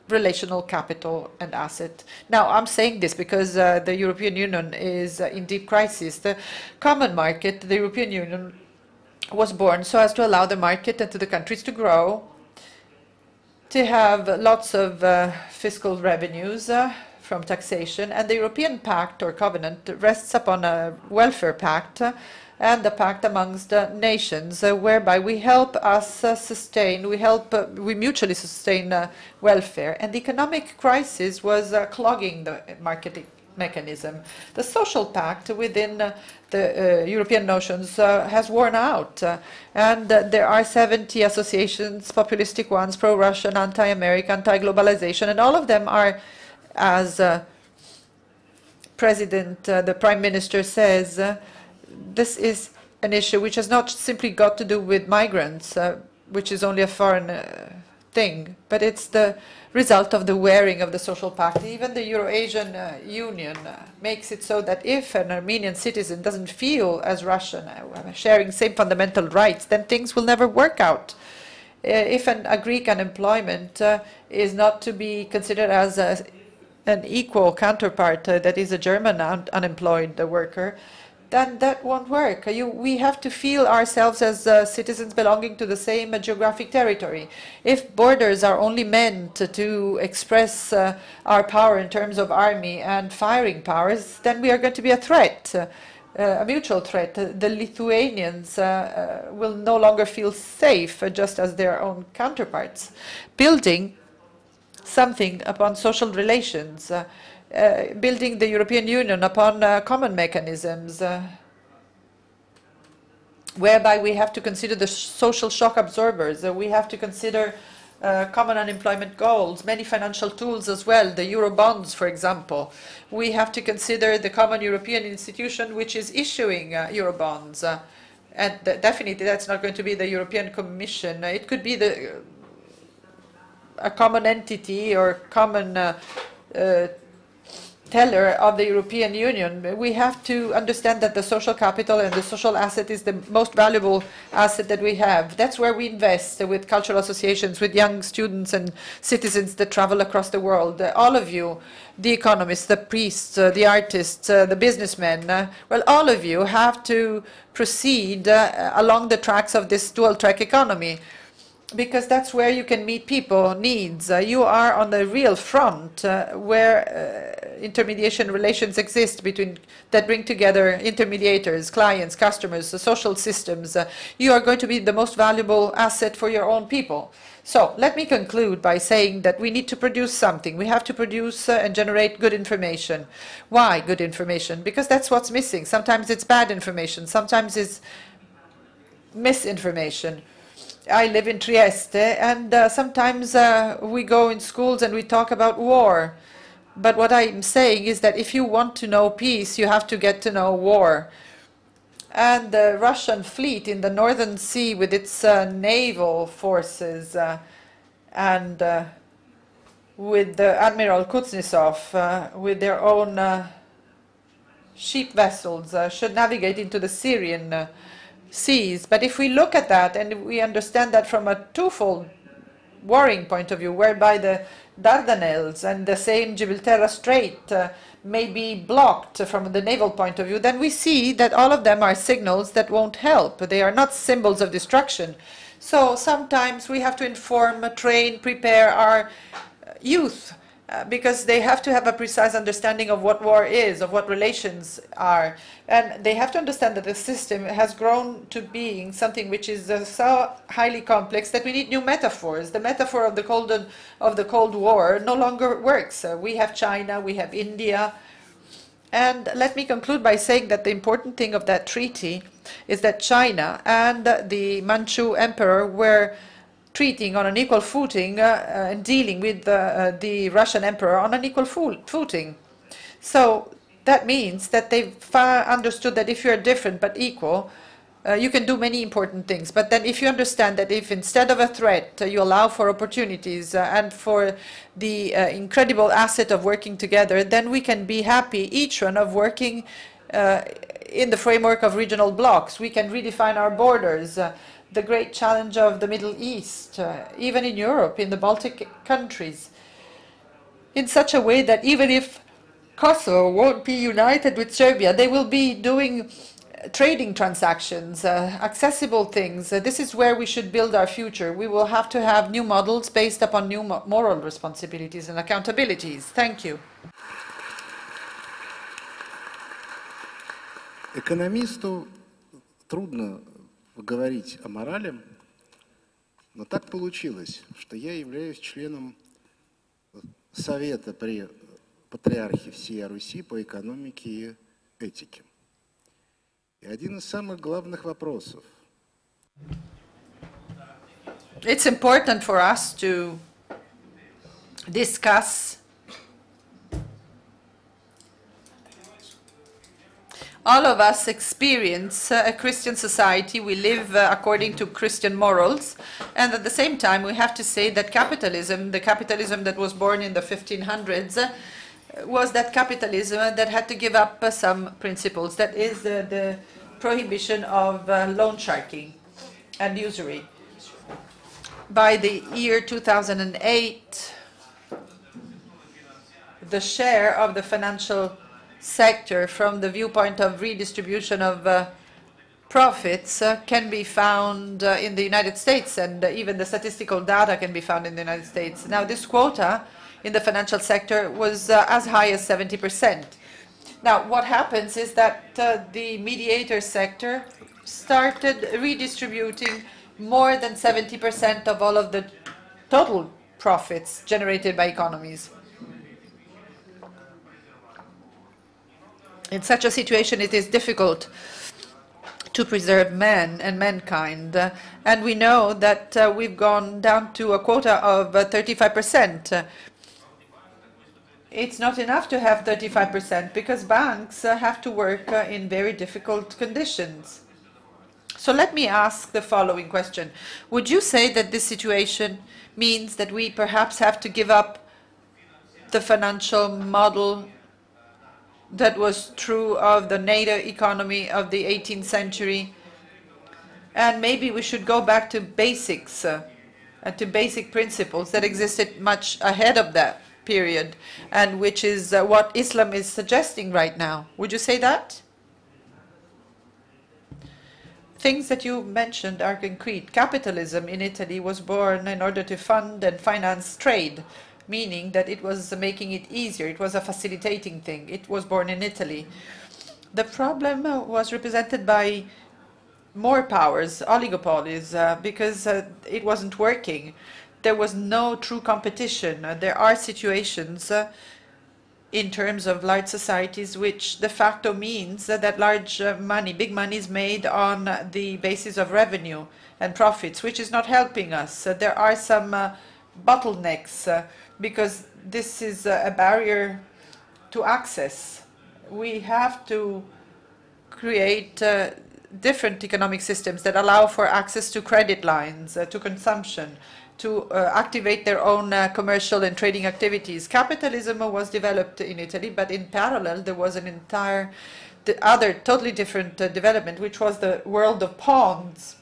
relational capital and asset. Now, I'm saying this because the European Union is in deep crisis. The common market, the European Union, was born so as to allow the market and to the countries to grow, to have lots of fiscal revenues from taxation, and the European Pact or Covenant rests upon a welfare pact and a pact amongst nations, whereby we help us sustain, we mutually sustain welfare. And the economic crisis was clogging the market mechanism. The social pact within the European notions has worn out, and there are 70 associations, populistic ones, pro-Russian, anti-American, anti-globalization, and all of them are, as the Prime Minister says, this is an issue which has not simply got to do with migrants, which is only a foreign thing, but it's the result of the wearing of the social pact. Even the Euro-Asian Union makes it so that if an Armenian citizen doesn't feel as Russian, sharing same fundamental rights, then things will never work out. If a Greek unemployment is not to be considered as an equal counterpart that is a German unemployed worker, then that won't work. We have to feel ourselves as citizens belonging to the same geographic territory. If borders are only meant to express our power in terms of army and firing powers, then we are going to be a threat, a mutual threat. The Lithuanians will no longer feel safe, just as their own counterparts. Building something upon social relations, building the European Union upon common mechanisms, whereby we have to consider the social shock absorbers, we have to consider common unemployment goals, many financial tools as well, the Euro bonds, for example. We have to consider the common European institution which is issuing Euro bonds. And definitely that's not going to be the European Commission. It could be a common entity or common teller of the European Union. We have to understand that the social capital and the social asset is the most valuable asset that we have. That's where we invest with cultural associations, with young students and citizens that travel across the world. All of you, the economists, the priests, the artists, the businessmen, well, all of you have to proceed along the tracks of this dual-track economy, because that's where you can meet people, needs. You are on the real front where intermediation relations exist that bring together intermediators, clients, customers, the social systems. You are going to be the most valuable asset for your own people. So let me conclude by saying that we need to produce something. We have to produce and generate good information. Why good information? Because that's what's missing. Sometimes it's bad information. Sometimes it's misinformation. I live in Trieste, and sometimes we go in schools and we talk about war. But what I'm saying is that if you want to know peace, you have to get to know war. And the Russian fleet in the Northern Sea with its naval forces and with Admiral Kuznetsov with their own ship vessels should navigate into the Syrian seas. But if we look at that and we understand that from a twofold warring point of view, whereby the Dardanelles and the same Gibraltar Strait may be blocked from the naval point of view, then we see that all of them are signals that won't help. They are not symbols of destruction. So sometimes we have to inform, train, prepare our youth because they have to have a precise understanding of what war is, of what relations are. And they have to understand that the system has grown to being something which is so highly complex that we need new metaphors. The metaphor of the Cold War no longer works. We have China, we have India. And let me conclude by saying that the important thing of that treaty is that China and the Manchu emperor were treating on an equal footing and dealing with the Russian emperor on an equal footing. So that means that they've understood that if you're different but equal, you can do many important things. But then if you understand that if instead of a threat, you allow for opportunities and for the incredible asset of working together, then we can be happy, each one, of working in the framework of regional blocks. We can redefine our borders. The great challenge of the Middle East, even in Europe, in the Baltic countries, in such a way that even if Kosovo won't be united with Serbia, they will be doing trading transactions, accessible things. This is where we should build our future. We will have to have new models based upon new moral responsibilities and accountabilities. Thank you. Экономисту трудно говорить о морали, но так получилось, что я являюсь членом Совета при Патриархе всей Руси по экономике и этике. И один из самых главных вопросов. It's important for us to discuss all of us experience a Christian society. We live according to Christian morals. And at the same time, we have to say that capitalism, the capitalism that was born in the 1500s, was that capitalism that had to give up some principles. That is the prohibition of loan sharking and usury. By the year 2008, the share of the financial sector from the viewpoint of redistribution of profits can be found in the United States, and even the statistical data can be found in the United States. Now, this quota in the financial sector was as high as 70%. Now, what happens is that the mediator sector started redistributing more than 70% of all of the total profits generated by economies. In such a situation, it is difficult to preserve man and mankind. And we know that we've gone down to a quota of 35%. It's not enough to have 35% because banks have to work in very difficult conditions. So let me ask the following question. Would you say that this situation means that we perhaps have to give up the financial model that was true of the NATO economy of the 18th century, and maybe we should go back to basics and to basic principles that existed much ahead of that period, and which is what Islam is suggesting right now? Would you say that? Things that you mentioned are concrete. Capitalism in Italy was born in order to fund and finance trade, meaning that it was making it easier. It was a facilitating thing. It was born in Italy. The problem was represented by more powers, oligopolies, because it wasn't working. There was no true competition. There are situations in terms of large societies which de facto means that large money, big money is made on the basis of revenue and profits, which is not helping us. There are some bottlenecks because this is a barrier to access. We have to create different economic systems that allow for access to credit lines, to consumption, to activate their own commercial and trading activities. Capitalism was developed in Italy, but in parallel there was an entire other totally different development, which was the world of pawns.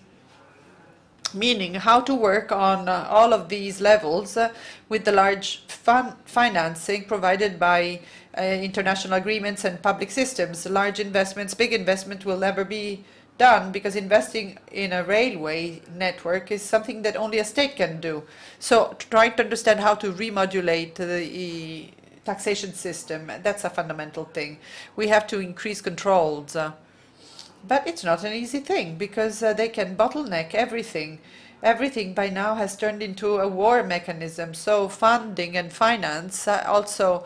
meaning how to work on all of these levels with the large financing provided by international agreements and public systems. Large investments, big investment will never be done because investing in a railway network is something that only a state can do. So trying to understand how to remodulate the taxation system, that's a fundamental thing. We have to increase controls. But it's not an easy thing because they can bottleneck everything. Everything by now has turned into a war mechanism. So funding and finance also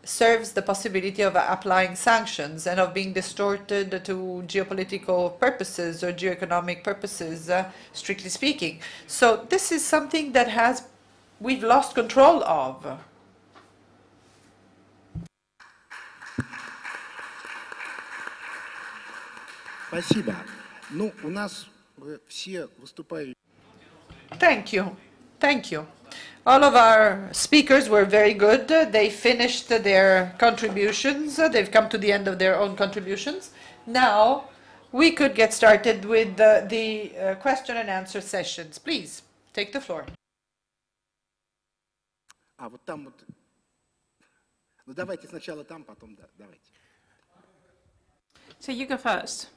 serves the possibility of applying sanctions and of being distorted to geopolitical purposes or geoeconomic purposes, strictly speaking. So this is something that we've lost control of. Спасибо. Ну, у нас все выступающие. Thank you. Thank you. All of our speakers were very good. They finished their contributions. They've come to the end of their own contributions. Now, we could get started with the question and answer sessions. Please, take the floor. А вот там вот. Ну, давайте сначала там, потом да. Давайте. So you go first.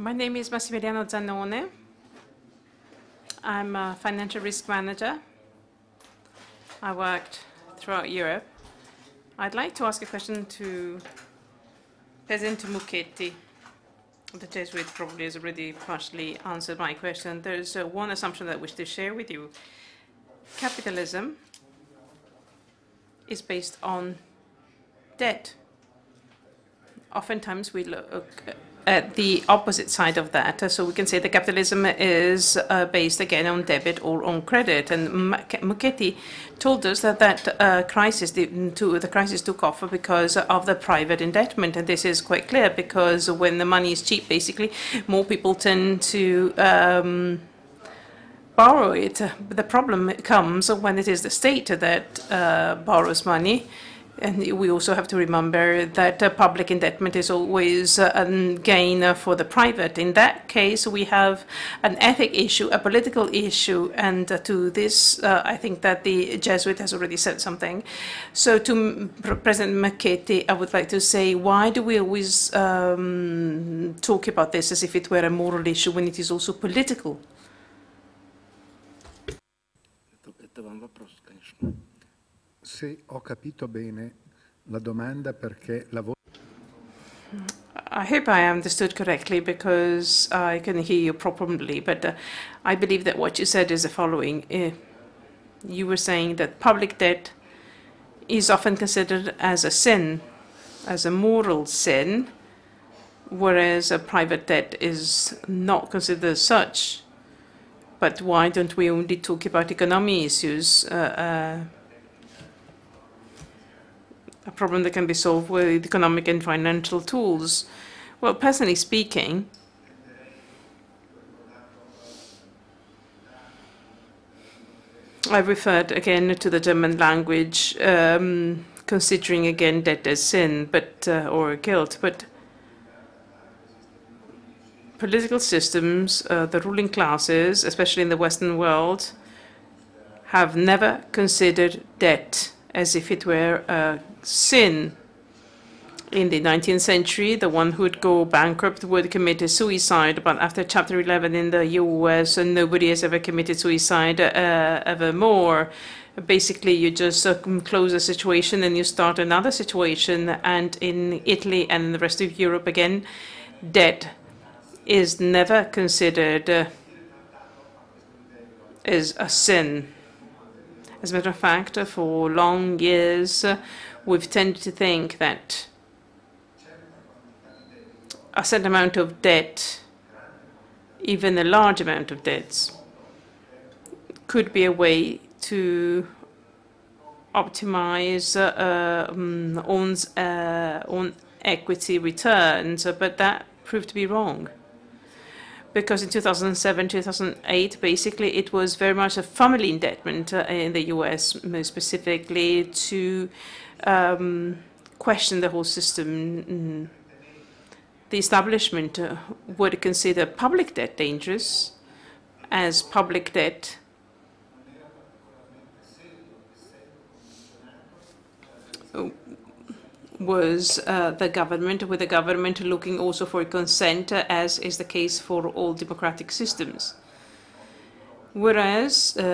My name is Massimo Makati. I'm a financial risk manager. I worked throughout Europe. I'd like to ask a question to President Makati. The Jesuit probably has already partially answered my question. There's one assumption that I wish to share with you. Capitalism is based on debt. Oftentimes we look at the opposite side of that. So we can say that capitalism is based again on debit or on credit. And Makati told us that the crisis took off because of the private indebtment. And this is quite clear because when the money is cheap, basically, more people tend to borrow it. But the problem comes when it is the state that borrows money. And we also have to remember that public indebtment is always a gain for the private. In that case, we have an ethic issue, a political issue, and to this, I think that the Jesuit has already said something. So to President Makati, I would like to say, why do we always talk about this as if it were a moral issue when it is also political? Это вам вопрос, конечно. Se ho capito bene la domanda perché I hope I understood correctly because I can hear you properly, but I believe that what you said is the following. You were saying that public debt is often considered as a sin, as a moral sin, whereas a private debt is not considered as such. But why don't we only talk about economic issues? A problem that can be solved with economic and financial tools. Well, personally speaking, I referred again to the German language, considering again debt as sin, but or guilt. But political systems, the ruling classes, especially in the Western world, have never considered debt as if it were a sin. In the 19th century, the one who would go bankrupt would commit suicide, but after Chapter 11 in the US, nobody has ever committed suicide ever more. Basically, you just close a situation and you start another situation, and in Italy and in the rest of Europe again, debt is never considered as a sin. As a matter of fact, for long years, we've tended to think that a certain amount of debt, even a large amount of debts, could be a way to optimize own equity returns, but that proved to be wrong. because in 2007, 2008, basically, it was very much a family indictment in the US, more specifically to question the whole system. The establishment would consider public debt dangerous, as public debt was the government, with the government looking also for consent, as is the case for all democratic systems. Whereas with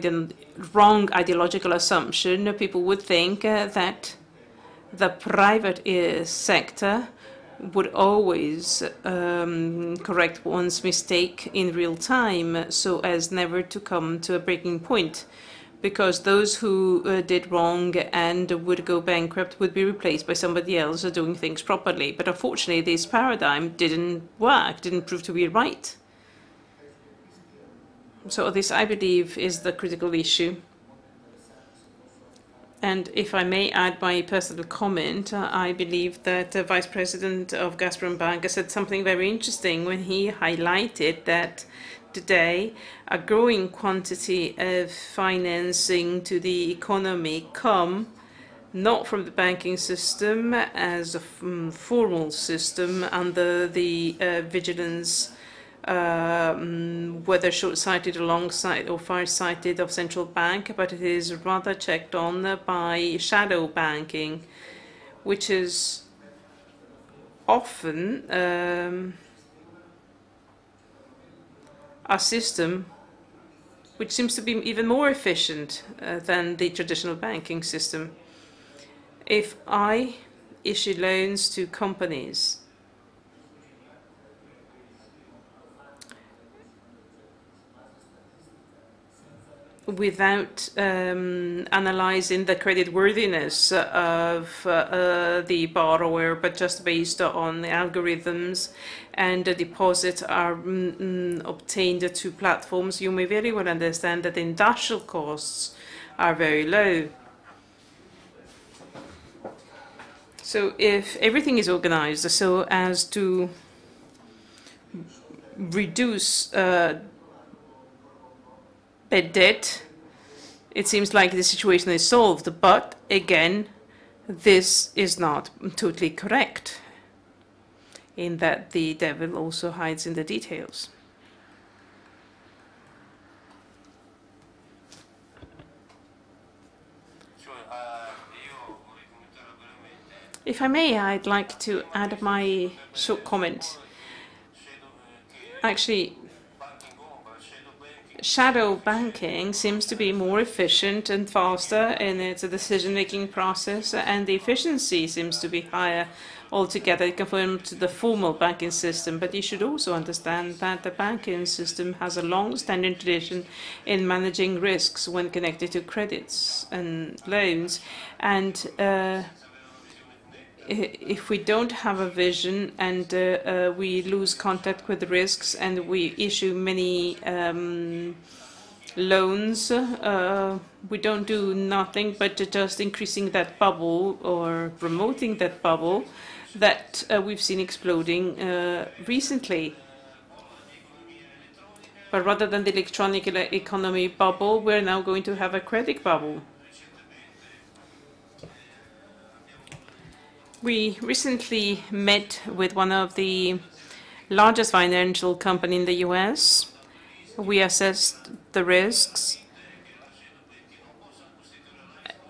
a wrong ideological assumption, people would think that the private sector would always correct one's mistake in real time, so as never to come to a breaking point, because those who did wrong and would go bankrupt would be replaced by somebody else doing things properly. But unfortunately, this paradigm didn't work, didn't prove to be right. So this, I believe, is the critical issue. And if I may add my personal comment, I believe that the Vice President of Gazprom Bank said something very interesting when he highlighted that today a growing quantity of financing to the economy come not from the banking system as a formal system under the vigilance, whether short-sighted, long-sighted, or far-sighted of central bank, but it is rather checked on by shadow banking, which is often a system which seems to be even more efficient than the traditional banking system. If I issue loans to companies without analyzing the creditworthiness of the borrower, but just based on the algorithms, and the deposits are obtained to platforms, you may very well understand that the industrial costs are very low. So if everything is organized so as to reduce bad debt, it seems like the situation is solved. But again, this is not totally correct, in that the devil also hides in the details. If I may, I'd like to add my short comment. Actually, shadow banking seems to be more efficient and faster in its decision-making process, and the efficiency seems to be higher altogether compared to the formal banking system. But you should also understand that the banking system has a long-standing tradition in managing risks when connected to credits and loans. And if we don't have a vision and we lose contact with the risks and we issue many loans, we don't do nothing but just increasing that bubble or promoting that bubble that we've seen exploding recently. But rather than the electronic economy bubble, we're now going to have a credit bubble. We recently met with one of the largest financial companies in the US. We assessed the risks,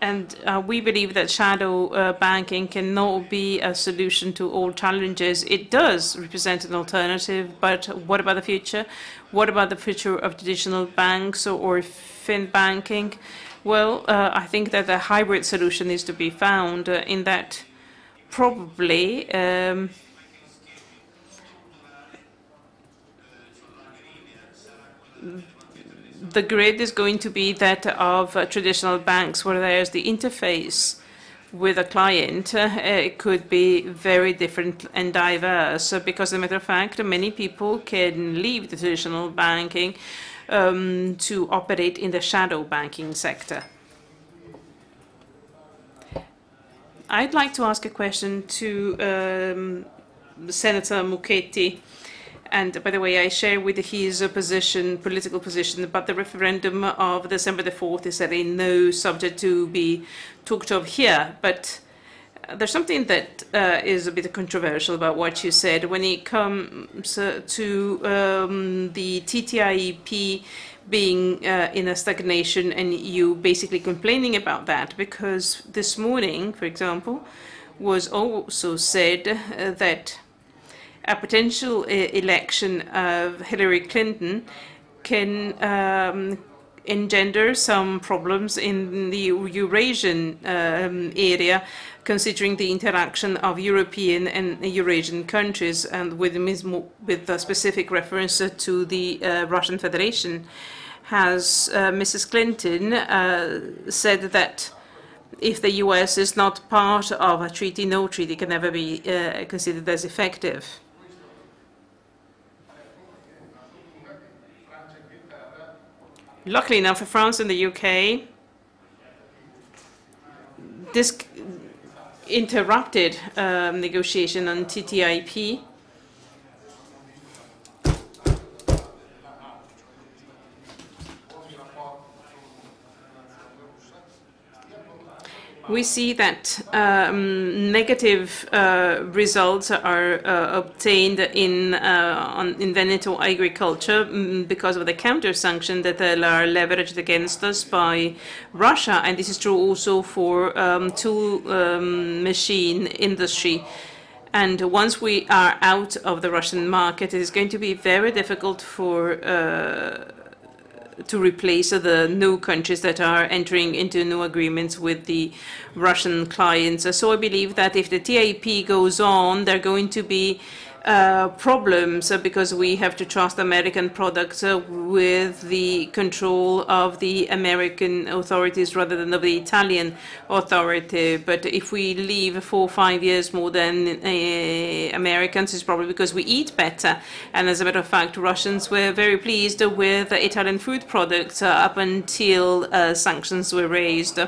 and we believe that shadow banking cannot be a solution to all challenges. It does represent an alternative, but what about the future? What about the future of traditional banks or fin banking? Well, I think that a hybrid solution is to be found in that probably the grid is going to be that of traditional banks, where there's the interface with a client. It could be very different and diverse, because, as a matter of fact, many people can leave the traditional banking to operate in the shadow banking sector. I'd like to ask a question to Senator Mucchetti. And by the way, I share with his political position, but the referendum of December the 4th is certainly no subject to be talked of here. But there's something that is a bit controversial about what you said when it comes to the TTIP being in a stagnation, and you basically complaining about that, because this morning, for example, was also said that a potential election of Hillary Clinton can engender some problems in the Eurasian area, considering the interaction of European and Eurasian countries, and with a specific reference to the Russian Federation. Has Mrs. Clinton said that if the US is not part of a treaty, no treaty can ever be considered as effective? Luckily enough for France and the UK, this interrupted negotiation on TTIP. We see that negative results are obtained in Veneto agriculture because of the counter-sanction that are leveraged against us by Russia, and this is true also for tool machine industry. And once we are out of the Russian market, it is going to be very difficult for to replace the new countries that are entering into new agreements with the Russian clients. So I believe that if the TIP goes on, there are going to be problems because we have to trust American products with the control of the American authorities rather than of the Italian authority. But if we live 4 or 5 years more than Americans, it's probably because we eat better. And as a matter of fact, Russians were very pleased with Italian food products up until sanctions were raised.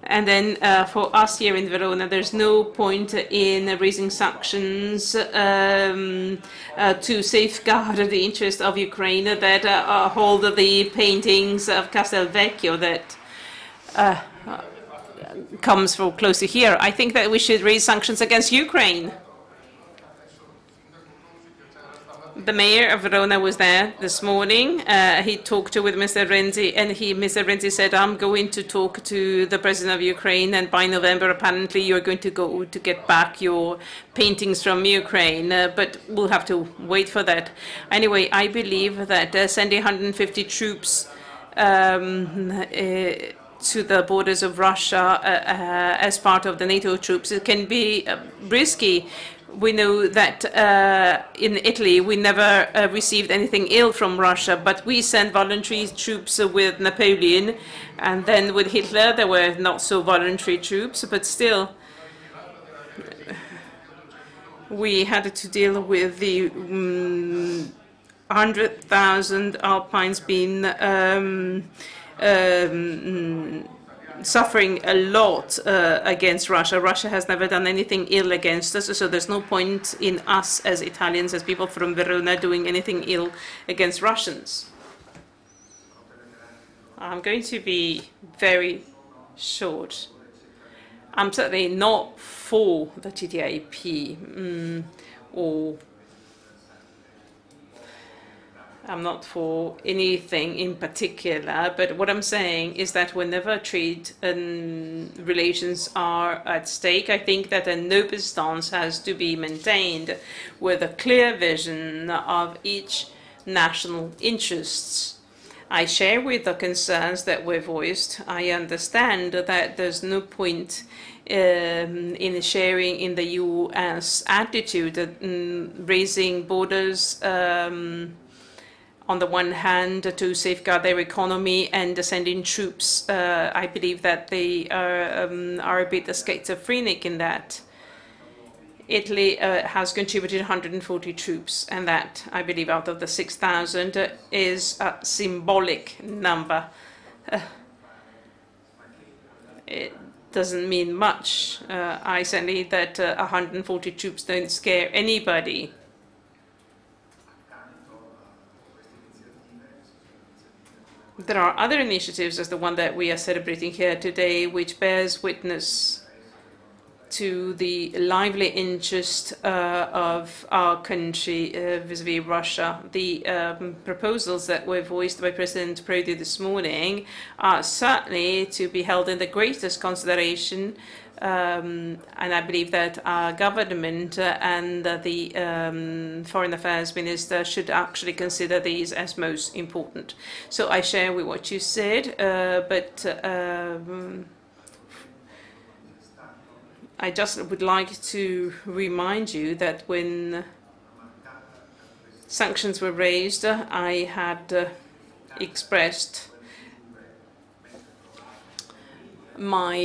And then for us here in Verona, there's no point in raising sanctions to safeguard the interest of Ukraine that hold the paintings of Castelvecchio that comes from close to here. I think that we should raise sanctions against Ukraine. The mayor of Verona was there this morning. He talked with Mr. Renzi, and Mr. Renzi said, I'm going to talk to the president of Ukraine, and by November, apparently, you're going to go to get back your paintings from Ukraine. But we'll have to wait for that. Anyway, I believe that sending 150 troops to the borders of Russia as part of the NATO troops, it can be risky. We know that in Italy we never received anything ill from Russia, but we sent voluntary troops with Napoleon, and then with Hitler there were not so voluntary troops, but still we had to deal with the 100,000 Alpines being suffering a lot against Russia. Russia has never done anything ill against us, so there's no point in us as Italians, as people from Verona, doing anything ill against Russians. I'm going to be very short. I'm certainly not for the TTIP, or I'm not for anything in particular, but what I'm saying is that whenever trade and relations are at stake, I think that an open stance has to be maintained with a clear vision of each national interests. I share with the concerns that were voiced. I understand that there's no point in sharing in the U.S. attitude, raising borders on the one hand to safeguard their economy and sending troops. I believe that they are a bit schizophrenic in that. Italy has contributed 140 troops, and that, I believe, out of the 6,000 is a symbolic number. doesn't mean much. I certainly that 140 troops don't scare anybody. There are other initiatives, as the one that we are celebrating here today, which bears witness to the lively interest of our country vis-à-vis Russia. The proposals that were voiced by President Prodi this morning are certainly to be held in the greatest consideration, and I believe that our government and the Foreign Affairs Minister should actually consider these as most important. So I share with what you said, but I just would like to remind you that when sanctions were raised, I had expressed my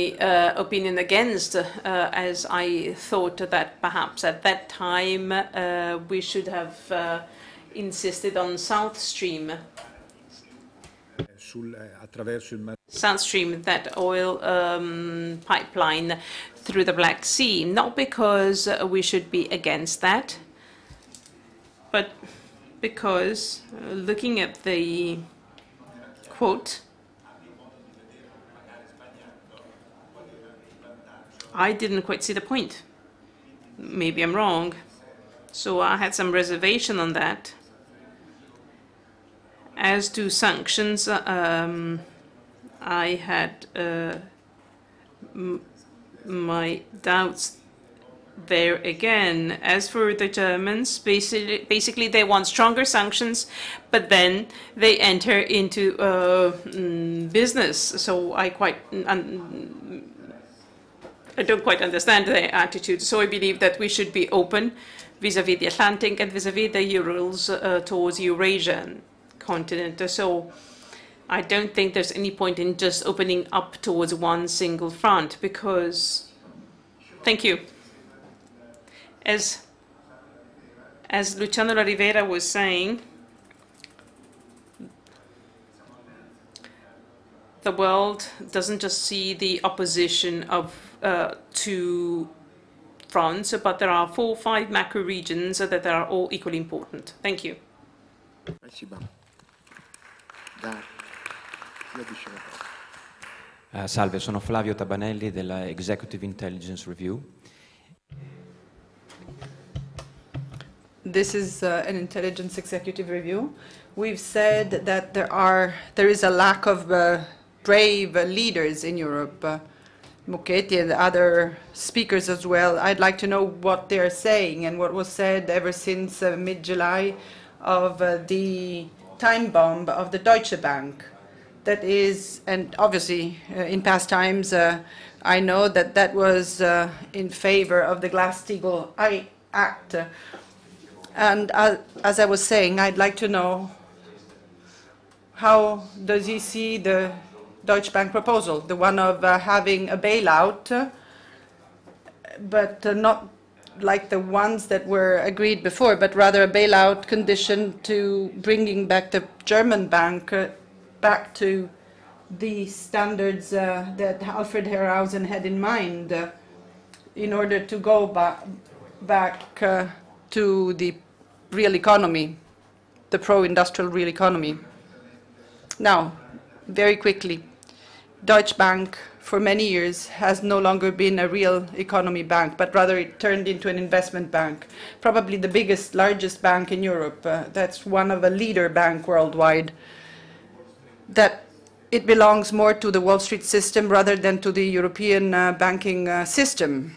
opinion against, as I thought that perhaps at that time we should have insisted on South Stream. South Stream, that oil pipeline through the Black Sea, not because we should be against that, but because looking at the quote, I didn't quite see the point. Maybe I'm wrong. So I had some reservation on that. As to sanctions, I had my doubts there again. As for the Germans, basically they want stronger sanctions, but then they enter into business. So I don't quite understand their attitude. So I believe that we should be open vis-à-vis the Atlantic and vis-à-vis the Urals towards Eurasian continent. So I don't think there's any point in just opening up towards one single front, because, thank you, as Luciano La Rivera was saying, the world doesn't just see the opposition of two fronts, but there are 4 or 5 macro regions that are all equally important. Thank you. Спасибо. Да. Следующий вопрос. Salve, sono Flavio Tabanelli della Executive Intelligence Review. This is an intelligence executive review. We've said that there is a lack of brave leaders in Europe. Makati and other speakers as well. I'd like to know what they're saying and what was said ever since mid-July of the time bomb of the Deutsche Bank. That is, and obviously in past times, I know that that was in favor of the Glass-Steagall Act. And as I was saying, I'd like to know, how does he see the Deutsche Bank proposal, the one of having a bailout, but not like the ones that were agreed before, but rather a bailout condition to bringing back the German bank back to the standards that Alfred Herrhausen had in mind in order to go back to the real economy, the pro-industrial real economy. Now, very quickly, Deutsche Bank for many years has no longer been a real economy bank, but rather it turned into an investment bank, probably the biggest, largest bank in Europe. That's one of a leader bank worldwide. That it belongs more to the Wall Street system rather than to the European banking system.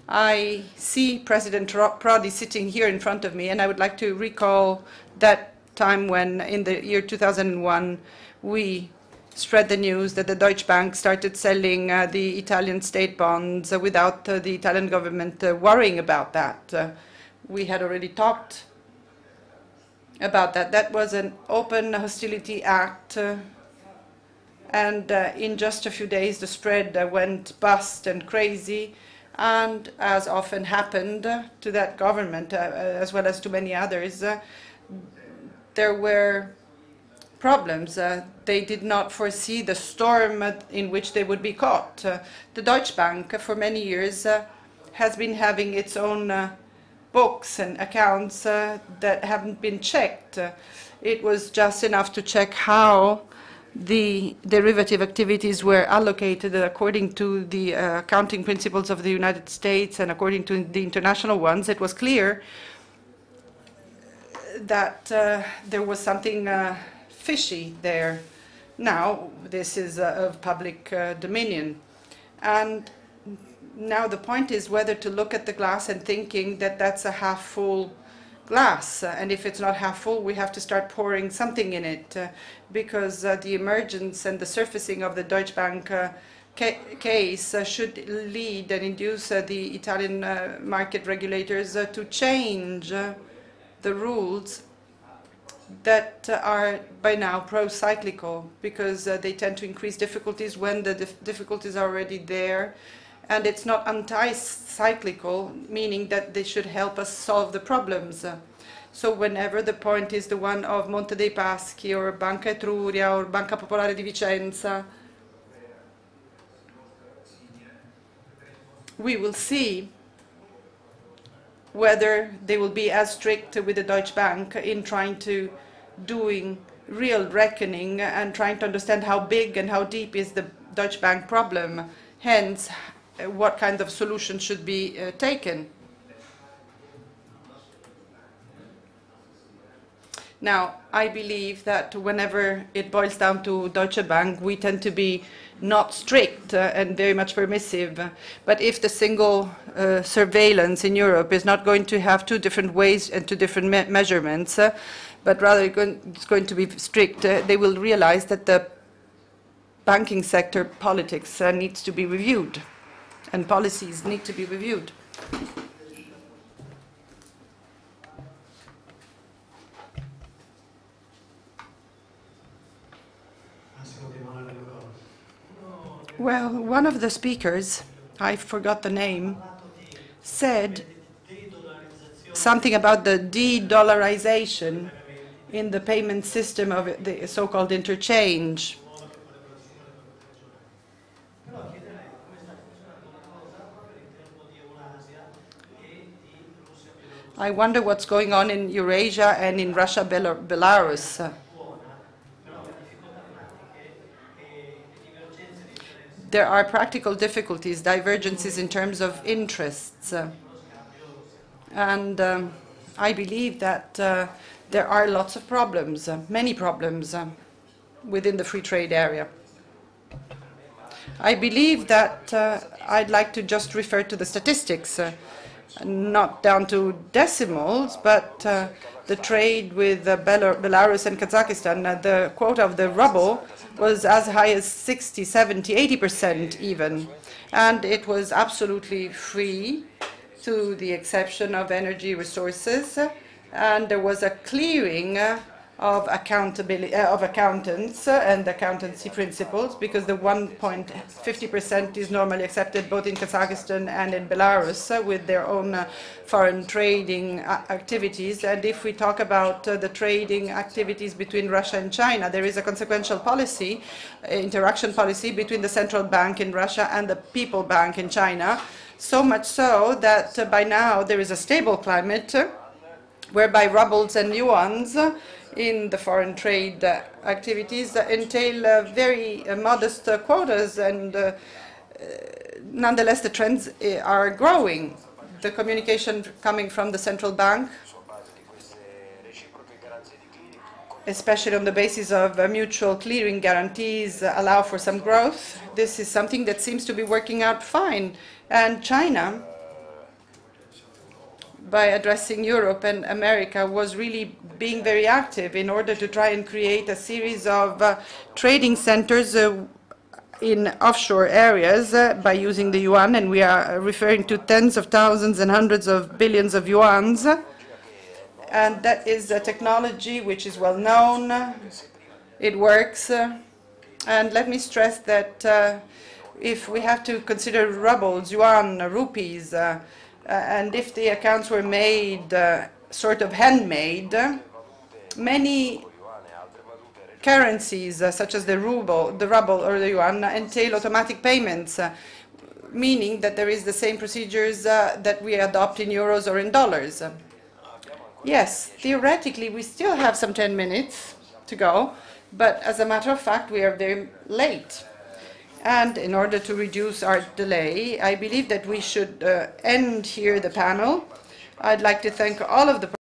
I see President Prodi sitting here in front of me, and I would like to recall that time when, in the year 2001, we spread the news that the Deutsche Bank started selling the Italian state bonds without the Italian government worrying about that. We had already talked about that. That was an open hostility act, and in just a few days the spread went bust and crazy. And as often happened to that government, as well as to many others, there were problems. They did not foresee the storm in which they would be caught. The Deutsche Bank, for many years, has been having its own books and accounts that haven't been checked. It was just enough to check how the derivative activities were allocated according to the accounting principles of the United States and according to the international ones. It was clear that there was something fishy there. Now, this is of public dominion. And now the point is whether to look at the glass and thinking that that's a half-full glass. And if it's not half full, we have to start pouring something in it because the emergence and the surfacing of the Deutsche Bank case should lead and induce the Italian market regulators to change the rules that are by now pro-cyclical, because they tend to increase difficulties when the difficulties are already there. And it's not anti-cyclical, meaning that they should help us solve the problems. So whenever the point is the one of Monte dei Paschi or Banca Etruria or Banca Popolare di Vicenza, we will see whether they will be as strict with the Deutsche Bank in trying to doing real reckoning and trying to understand how big and how deep is the Deutsche Bank problem, hence what kind of solution should be taken. Now, I believe that whenever it boils down to Deutsche Bank, we tend to be not strict and very much permissive. But if the single surveillance in Europe is not going to have two different ways and two different measurements, but rather it's going to be strict, they will realize that the banking sector politics needs to be reviewed and policies need to be reviewed. Well, one of the speakers, I forgot the name, said something about the de-dollarization in the payment system of the so-called interchange. I wonder what's going on in Eurasia and in Russia, Belarus. There are practical difficulties, divergences in terms of interests. And I believe that there are lots of problems, many problems within the free trade area. I believe that I'd like to just refer to the statistics, not down to decimals, but the trade with Belarus and Kazakhstan, the quota of the ruble was as high as 60, 70, 80% even. And it was absolutely free, to the exception of energy resources. And there was a clearing of accountability of accountants and accountancy principles, because the 1.50% is normally accepted both in Kazakhstan and in Belarus with their own foreign trading activities. And if we talk about the trading activities between Russia and China, there is a consequential policy, interaction policy between the central bank in Russia and the People Bank in China, so much so that by now there is a stable climate whereby rubles and yuans in the foreign trade activities entail very modest quotas, and nonetheless the trends are growing. The communication coming from the central bank, especially on the basis of mutual clearing guarantees, allow for some growth. This is something that seems to be working out fine. And China, by addressing Europe and America, was really being very active in order to try and create a series of trading centers in offshore areas by using the yuan, and we are referring to tens of thousands and hundreds of billions of yuans. And that is a technology which is well known. It works. And let me stress that if we have to consider rubles, yuan, rupees, and if the accounts were made sort of handmade, many currencies, such as the ruble or the yuan, entail automatic payments, meaning that there is the same procedures that we adopt in euros or in dollars. Yes, theoretically, we still have some 10 minutes to go, but as a matter of fact, we are very late. And in order to reduce our delay, I believe that we should end here the panel. I'd like to thank all of the